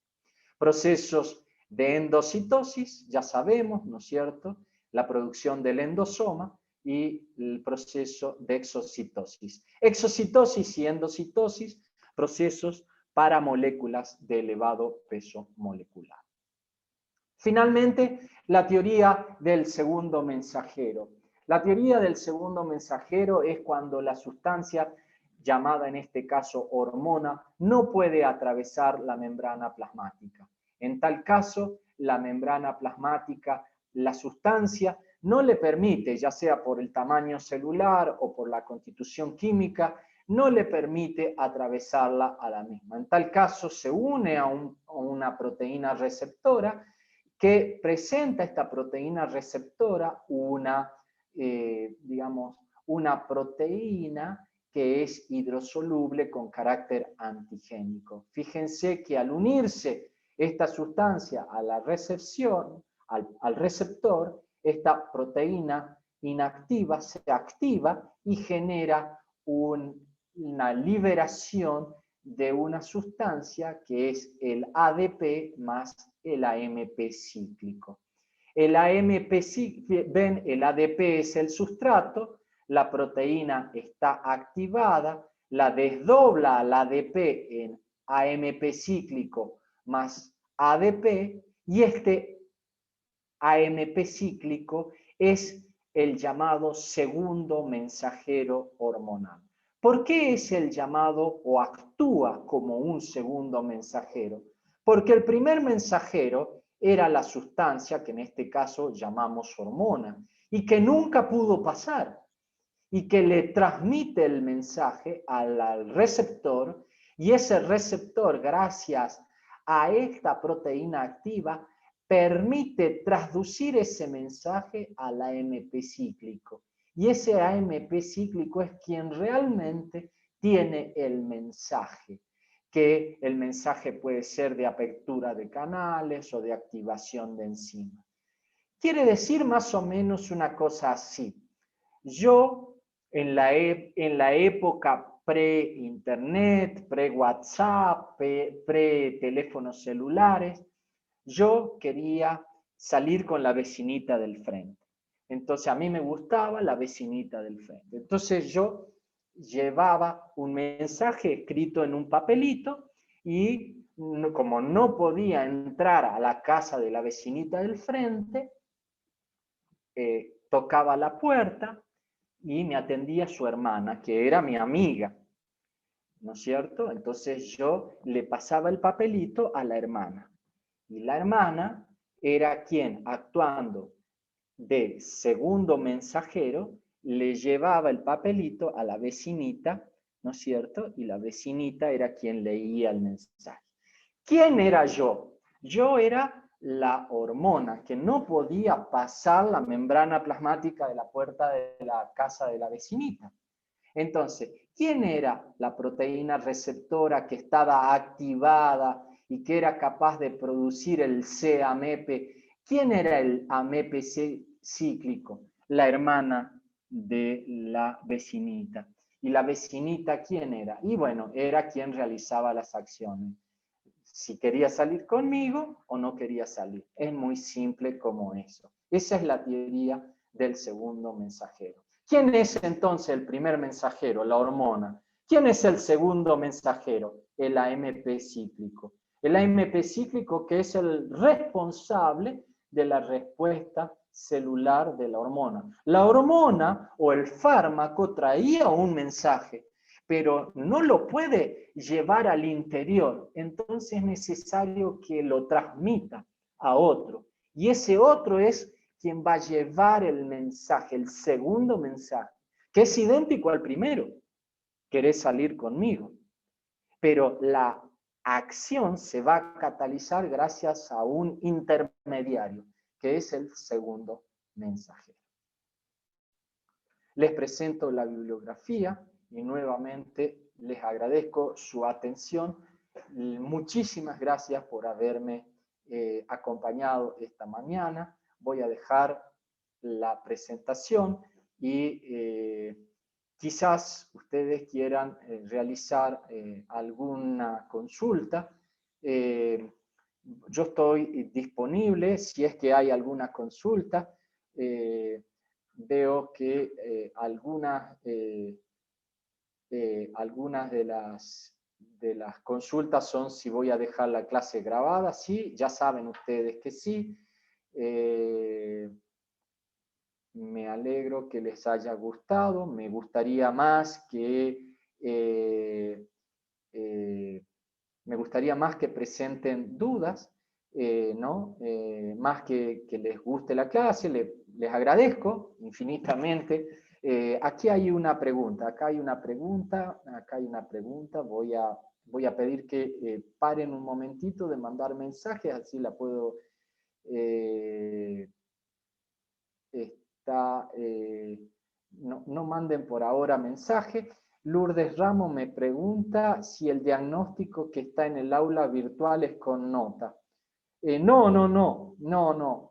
Procesos de endocitosis, ya sabemos, ¿no es cierto? La producción del endosoma, y el proceso de exocitosis. Exocitosis y endocitosis, procesos para moléculas de elevado peso molecular. Finalmente, la teoría del segundo mensajero. La teoría del segundo mensajero es cuando la sustancia, llamada en este caso hormona, no puede atravesar la membrana plasmática. En tal caso, la membrana plasmática, la sustancia, no le permite, ya sea por el tamaño celular o por la constitución química, no le permite atravesarla a la misma. En tal caso, se une a una proteína receptora que presenta esta proteína receptora una proteína que es hidrosoluble con carácter antigénico. Fíjense que al unirse esta sustancia a la recepción, al receptor, esta proteína inactiva se activa y genera una liberación de una sustancia que es el ADP más el AMP cíclico. El AMP cíclico, ven, el ADP es el sustrato, la proteína está activada, la desdobla al ADP en AMP cíclico más ADP, y este AMP cíclico es el llamado segundo mensajero hormonal. ¿Por qué es el llamado o actúa como un segundo mensajero? Porque el primer mensajero era la sustancia que en este caso llamamos hormona y que nunca pudo pasar y que le transmite el mensaje al receptor, y ese receptor, gracias a esta proteína activa, permite traducir ese mensaje al AMP cíclico. Y ese AMP cíclico es quien realmente tiene el mensaje, que el mensaje puede ser de apertura de canales o de activación de enzimas. Quiere decir más o menos una cosa así. Yo, en la época pre-internet, pre-WhatsApp, pre-teléfonos celulares, yo quería salir con la vecinita del frente. Entonces a mí me gustaba la vecinita del frente. Entonces yo llevaba un mensaje escrito en un papelito y como no podía entrar a la casa de la vecinita del frente, tocaba la puerta y me atendía su hermana, que era mi amiga, ¿no es cierto? Entonces yo le pasaba el papelito a la hermana. Y la hermana era quien, actuando de segundo mensajero, le llevaba el papelito a la vecinita, ¿no es cierto? Y la vecinita era quien leía el mensaje. ¿Quién era yo? Yo era la hormona que no podía pasar la membrana plasmática de la puerta de la casa de la vecinita. Entonces, ¿quién era la proteína receptora que estaba activada y que era capaz de producir el C-AMP? ¿Quién era el AMP cíclico? La hermana de la vecinita. ¿Y la vecinita quién era? Y bueno, era quien realizaba las acciones. Si quería salir conmigo o no quería salir. Es muy simple como eso. Esa es la teoría del segundo mensajero. ¿Quién es entonces el primer mensajero? La hormona. ¿Quién es el segundo mensajero? El AMP cíclico. El AMP cíclico que es el responsable de la respuesta celular de la hormona. La hormona o el fármaco traía un mensaje, pero no lo puede llevar al interior. Entonces es necesario que lo transmita a otro. Y ese otro es quien va a llevar el mensaje, el segundo mensaje, que es idéntico al primero. ¿Querés salir conmigo? Pero la acción se va a catalizar gracias a un intermediario, que es el segundo mensajero. Les presento la bibliografía y nuevamente les agradezco su atención. Muchísimas gracias por haberme acompañado esta mañana. Voy a dejar la presentación y quizás ustedes quieran realizar alguna consulta. Yo estoy disponible si es que hay alguna consulta. Veo que algunas de las consultas son si voy a dejar la clase grabada. Sí, ya saben ustedes que sí. Me alegro que les haya gustado. Me gustaría más que presenten dudas, ¿no? Más que les guste la clase, les agradezco infinitamente. Aquí hay una pregunta, acá hay una pregunta, voy a pedir que paren un momentito de mandar mensajes, así la puedo... no manden por ahora mensaje. Lourdes Ramos me pregunta si el diagnóstico que está en el aula virtual es con nota. No.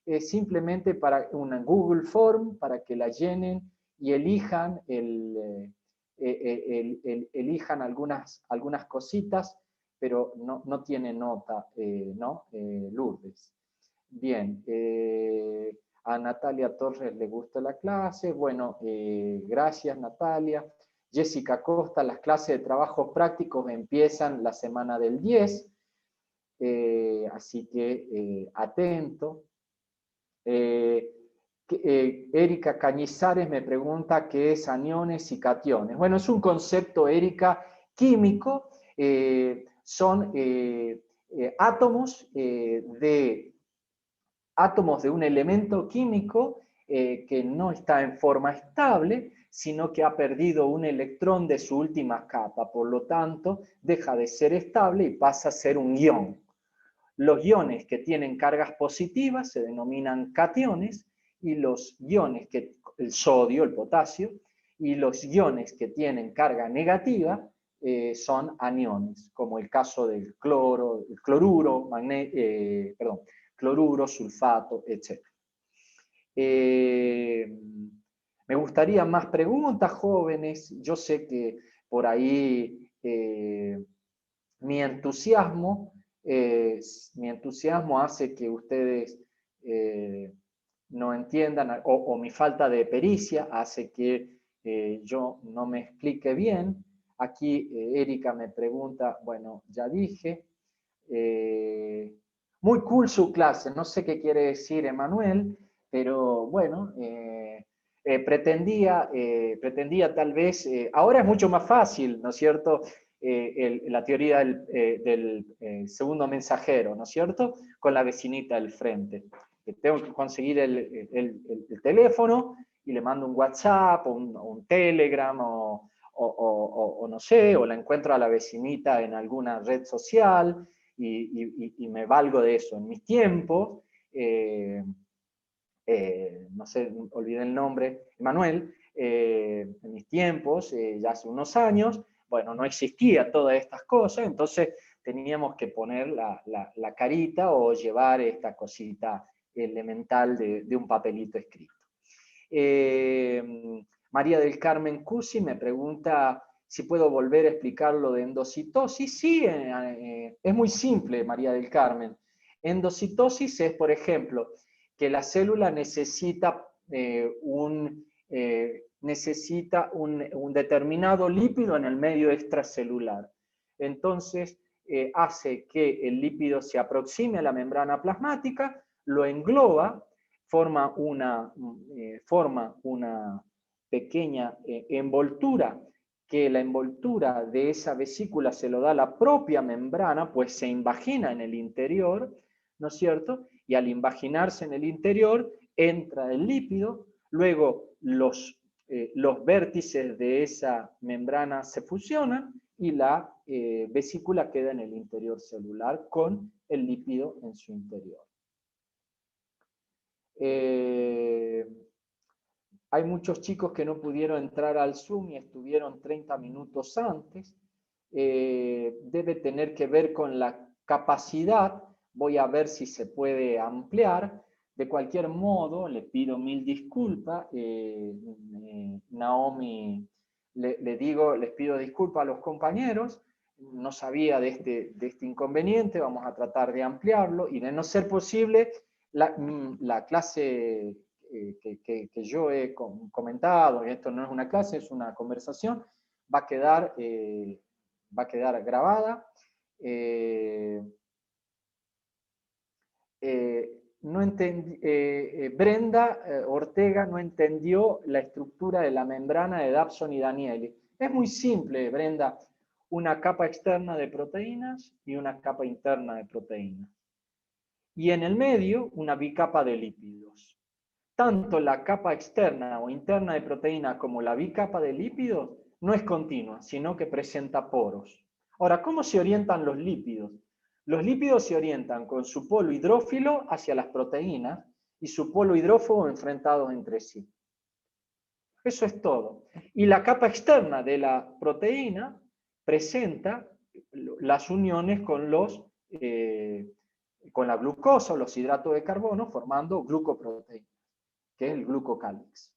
Es simplemente para una Google Form, para que la llenen y elijan, elijan algunas cositas, pero no tiene nota, ¿no? Lourdes. Bien, a Natalia Torres le gusta la clase. Bueno, gracias Natalia. Jessica Costa, las clases de trabajos prácticos empiezan la semana del 10. Así que atento. Erika Cañizares me pregunta qué es aniones y cationes. Bueno, es un concepto, Erika, químico. Son átomos de un elemento químico que no está en forma estable, sino que ha perdido un electrón de su última capa. Por lo tanto, deja de ser estable y pasa a ser un ion. Los iones que tienen cargas positivas se denominan cationes, y los iones, el sodio, el potasio, y los iones que tienen carga negativa son aniones, como el caso del cloro, el cloruro, cloruro, sulfato, etc. Me gustaría más preguntas, jóvenes. Yo sé que por ahí mi entusiasmo hace que ustedes no entiendan, o mi falta de pericia hace que yo no me explique bien. Aquí Erika me pregunta, bueno, ya dije. Muy cool su clase, no sé qué quiere decir Emanuel, pero bueno, pretendía tal vez, ahora es mucho más fácil, ¿no es cierto?, la teoría del segundo mensajero, ¿no es cierto?, con la vecinita del frente. Tengo que conseguir el teléfono y le mando un WhatsApp o un Telegram o no sé, o la encuentro a la vecinita en alguna red social y me valgo de eso. En mis tiempos, no sé, olvidé el nombre, Emanuel, en mis tiempos, ya hace unos años, bueno, no existía todas estas cosas, entonces teníamos que poner la carita o llevar esta cosita elemental de un papelito escrito. María del Carmen Cusi me pregunta si puedo volver a explicar lo de endocitosis. Sí, es muy simple, María del Carmen. Endocitosis es, por ejemplo, que la célula necesita un determinado lípido en el medio extracelular. Entonces, hace que el lípido se aproxime a la membrana plasmática, lo engloba, forma una pequeña envoltura, que la envoltura de esa vesícula se lo da la propia membrana, pues se invagina en el interior, ¿no es cierto? Y al invaginarse en el interior, entra el lípido, luego los vértices de esa membrana se fusionan y la vesícula queda en el interior celular con el lípido en su interior. Hay muchos chicos que no pudieron entrar al Zoom y estuvieron 30 minutos antes. Debe tener que ver con la capacidad. Voy a ver si se puede ampliar. De cualquier modo, le pido mil disculpas. Naomi, les pido disculpas a los compañeros. No sabía de este inconveniente. Vamos a tratar de ampliarlo y de no ser posible, la clase que yo he comentado, y esto no es una clase, es una conversación, va a quedar grabada. Brenda Ortega no entendió la estructura de la membrana de Dawson y Danieli. Es muy simple, Brenda. Una capa externa de proteínas y una capa interna de proteínas. Y en el medio, una bicapa de lípidos. Tanto la capa externa o interna de proteína como la bicapa de lípidos no es continua, sino que presenta poros. Ahora, ¿cómo se orientan los lípidos? Los lípidos se orientan con su polo hidrófilo hacia las proteínas y su polo hidrófobo enfrentados entre sí. Eso es todo. Y la capa externa de la proteína presenta las uniones con con la glucosa o los hidratos de carbono formando glucoproteína, que es el glucocálix.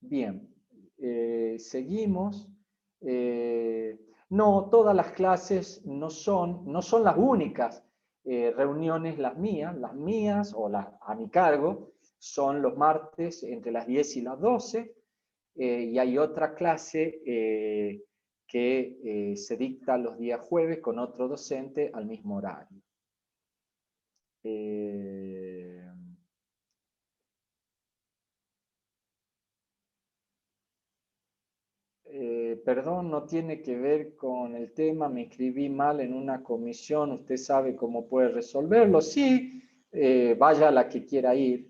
Bien, seguimos. No, todas las clases no son las únicas reuniones las mías o las a mi cargo, son los martes entre las 10 y las 12, y hay otra clase que se dicta los días jueves con otro docente al mismo horario. Perdón, no tiene que ver con el tema, me escribí mal en una comisión, usted sabe cómo puede resolverlo. Sí, vaya a la que quiera ir.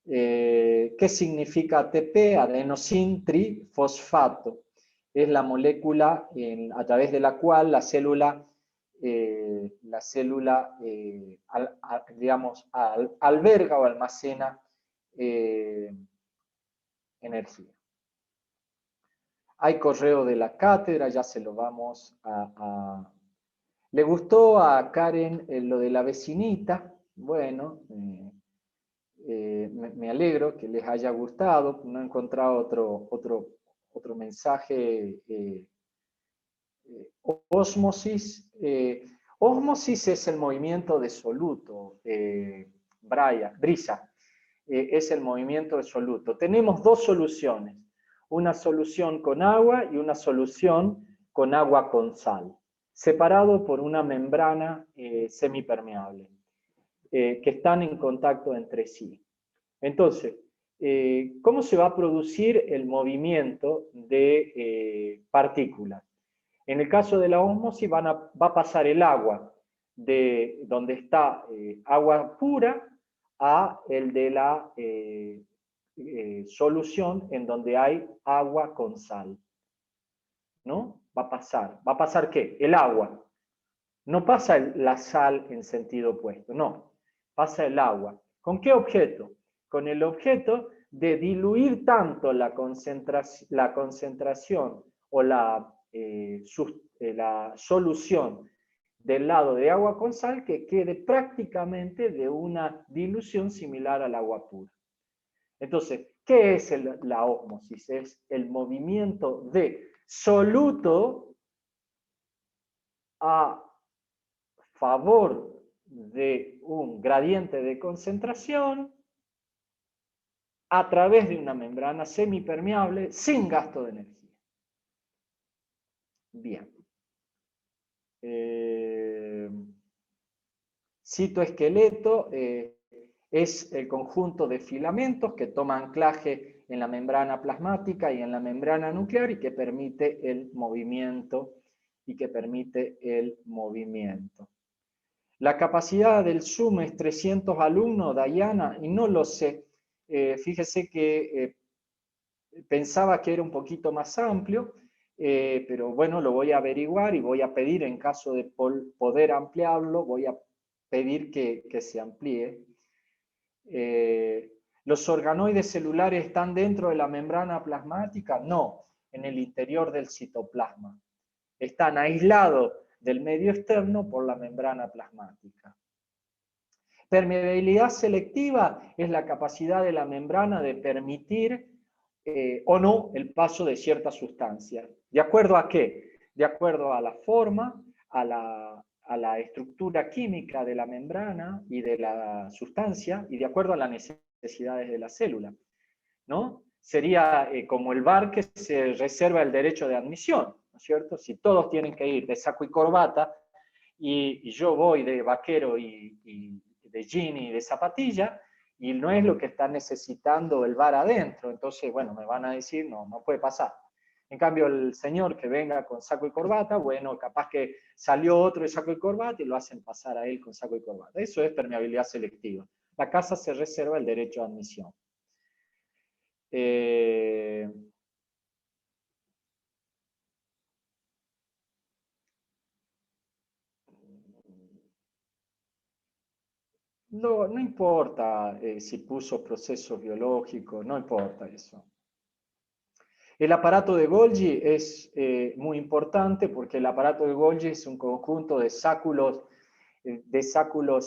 ¿Qué significa ATP? Adenosin trifosfato. Es la molécula a través de la cual la célula digamos, alberga o almacena energía. Hay correo de la cátedra, ya se lo vamos a... ¿Le gustó a Karen lo de la vecinita? Bueno, me alegro que les haya gustado. No he encontrado otro mensaje. Ósmosis. Ósmosis es el movimiento de soluto, Brisa. Es el movimiento de soluto. Tenemos dos soluciones. Una solución con agua y una solución con agua con sal, separado por una membrana semipermeable, que están en contacto entre sí. Entonces, ¿cómo se va a producir el movimiento de partículas? En el caso de la ósmosis va a pasar el agua de donde está agua pura a el de la solución en donde hay agua con sal. ¿No? Va a pasar ¿qué? El agua. No pasa la sal en sentido opuesto, no. Pasa el agua. ¿Con qué objeto? Con el objeto de diluir tanto la concentración o la solución del lado de agua con sal que quede prácticamente de una dilución similar al agua pura. Entonces, ¿Qué es la ósmosis? Es el movimiento de soluto a favor de un gradiente de concentración a través de una membrana semipermeable sin gasto de energía. Bien. Citoesqueleto es el conjunto de filamentos que toma anclaje en la membrana plasmática y en la membrana nuclear y que permite el movimiento. La capacidad del Zoom es 300 alumnos, Dayana, y no lo sé. Fíjese que pensaba que era un poquito más amplio, pero bueno, lo voy a averiguar y voy a pedir, en caso de poder ampliarlo, voy a pedir que se amplíe. ¿Los organoides celulares están dentro de la membrana plasmática? No, en el interior del citoplasma. Están aislados del medio externo por la membrana plasmática. Permeabilidad selectiva es la capacidad de la membrana de permitir o no el paso de cierta sustancia. ¿De acuerdo a qué? De acuerdo a la forma, a la estructura química de la membrana y de la sustancia, y de acuerdo a las necesidades de la célula, ¿no? Sería como el bar que se reserva el derecho de admisión, ¿no es cierto? Si todos tienen que ir de saco y corbata, y yo voy de vaquero y de jean y de zapatilla, y no es lo que está necesitando el bar adentro, entonces, bueno, me van a decir, no puede pasar. En cambio, el señor que venga con saco y corbata, bueno, capaz que salió otro de saco y corbata y lo hacen pasar a él con saco y corbata. Eso es permeabilidad selectiva. La casa se reserva el derecho de admisión. No importa si puso procesos biológicos, no importa eso. El aparato de Golgi es muy importante porque el aparato de Golgi es un conjunto de sáculos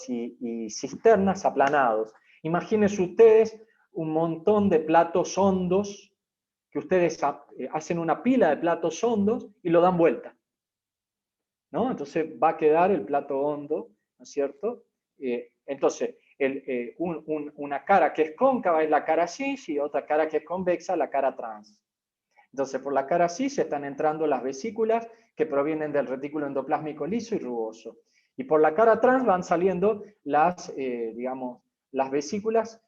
y cisternas aplanados. Imagínense ustedes un montón de platos hondos que ustedes hacen una pila de platos hondos y lo dan vuelta, ¿no? Entonces va a quedar el plato hondo, ¿no es cierto? Entonces, una cara que es cóncava es la cara cis y otra cara que es convexa, la cara trans. Entonces, por la cara cis están entrando las vesículas que provienen del retículo endoplásmico liso y rugoso. Y por la cara trans van saliendo las vesículas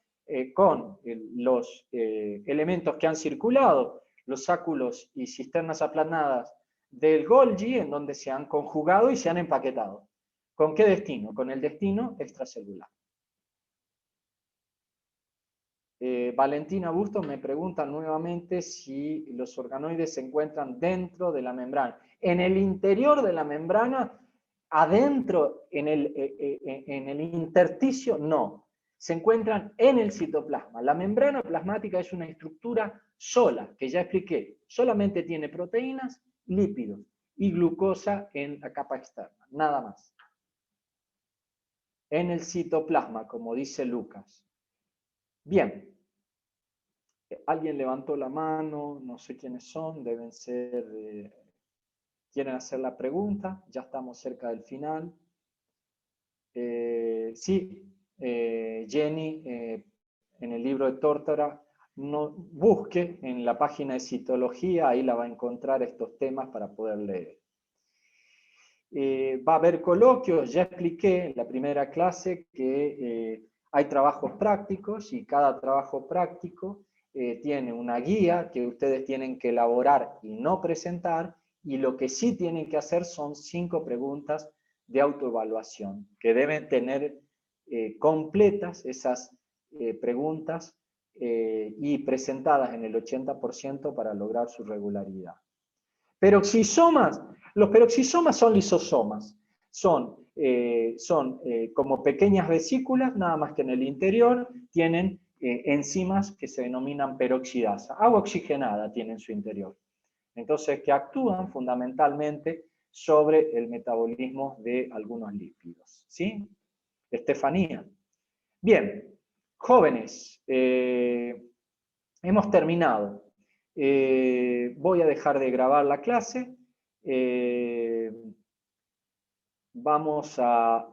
con los elementos que han circulado, los sáculos y cisternas aplanadas del Golgi, en donde se han conjugado y se han empaquetado. ¿Con qué destino? Con el destino extracelular. Valentina Bustos me pregunta nuevamente si los organoides se encuentran dentro de la membrana. En el interior de la membrana, adentro, en el intersticio, no. Se encuentran en el citoplasma. La membrana plasmática es una estructura sola, que ya expliqué. Solamente tiene proteínas, lípidos y glucosa en la capa externa, nada más. En el citoplasma, como dice Lucas. Bien. Alguien levantó la mano, no sé quiénes son, deben ser, quieren hacer la pregunta, ya estamos cerca del final. Sí, Jenny, en el libro de Tórtora, no, busque en la página de citología, ahí la va a encontrar estos temas para poder leer. Va a haber coloquios, ya expliqué en la primera clase que hay trabajos prácticos y cada trabajo práctico tiene una guía que ustedes tienen que elaborar y no presentar, y lo que sí tienen que hacer son 5 preguntas de autoevaluación, que deben tener completas esas preguntas y presentadas en el 80% para lograr su regularidad. Peroxisomas, los peroxisomas son lisosomas, son como pequeñas vesículas, nada más que en el interior tienen enzimas que se denominan peroxidasa, agua oxigenada tiene en su interior. Entonces, que actúan fundamentalmente sobre el metabolismo de algunos lípidos. ¿Sí? Estefanía. Bien, jóvenes, hemos terminado. Voy a dejar de grabar la clase. Vamos a...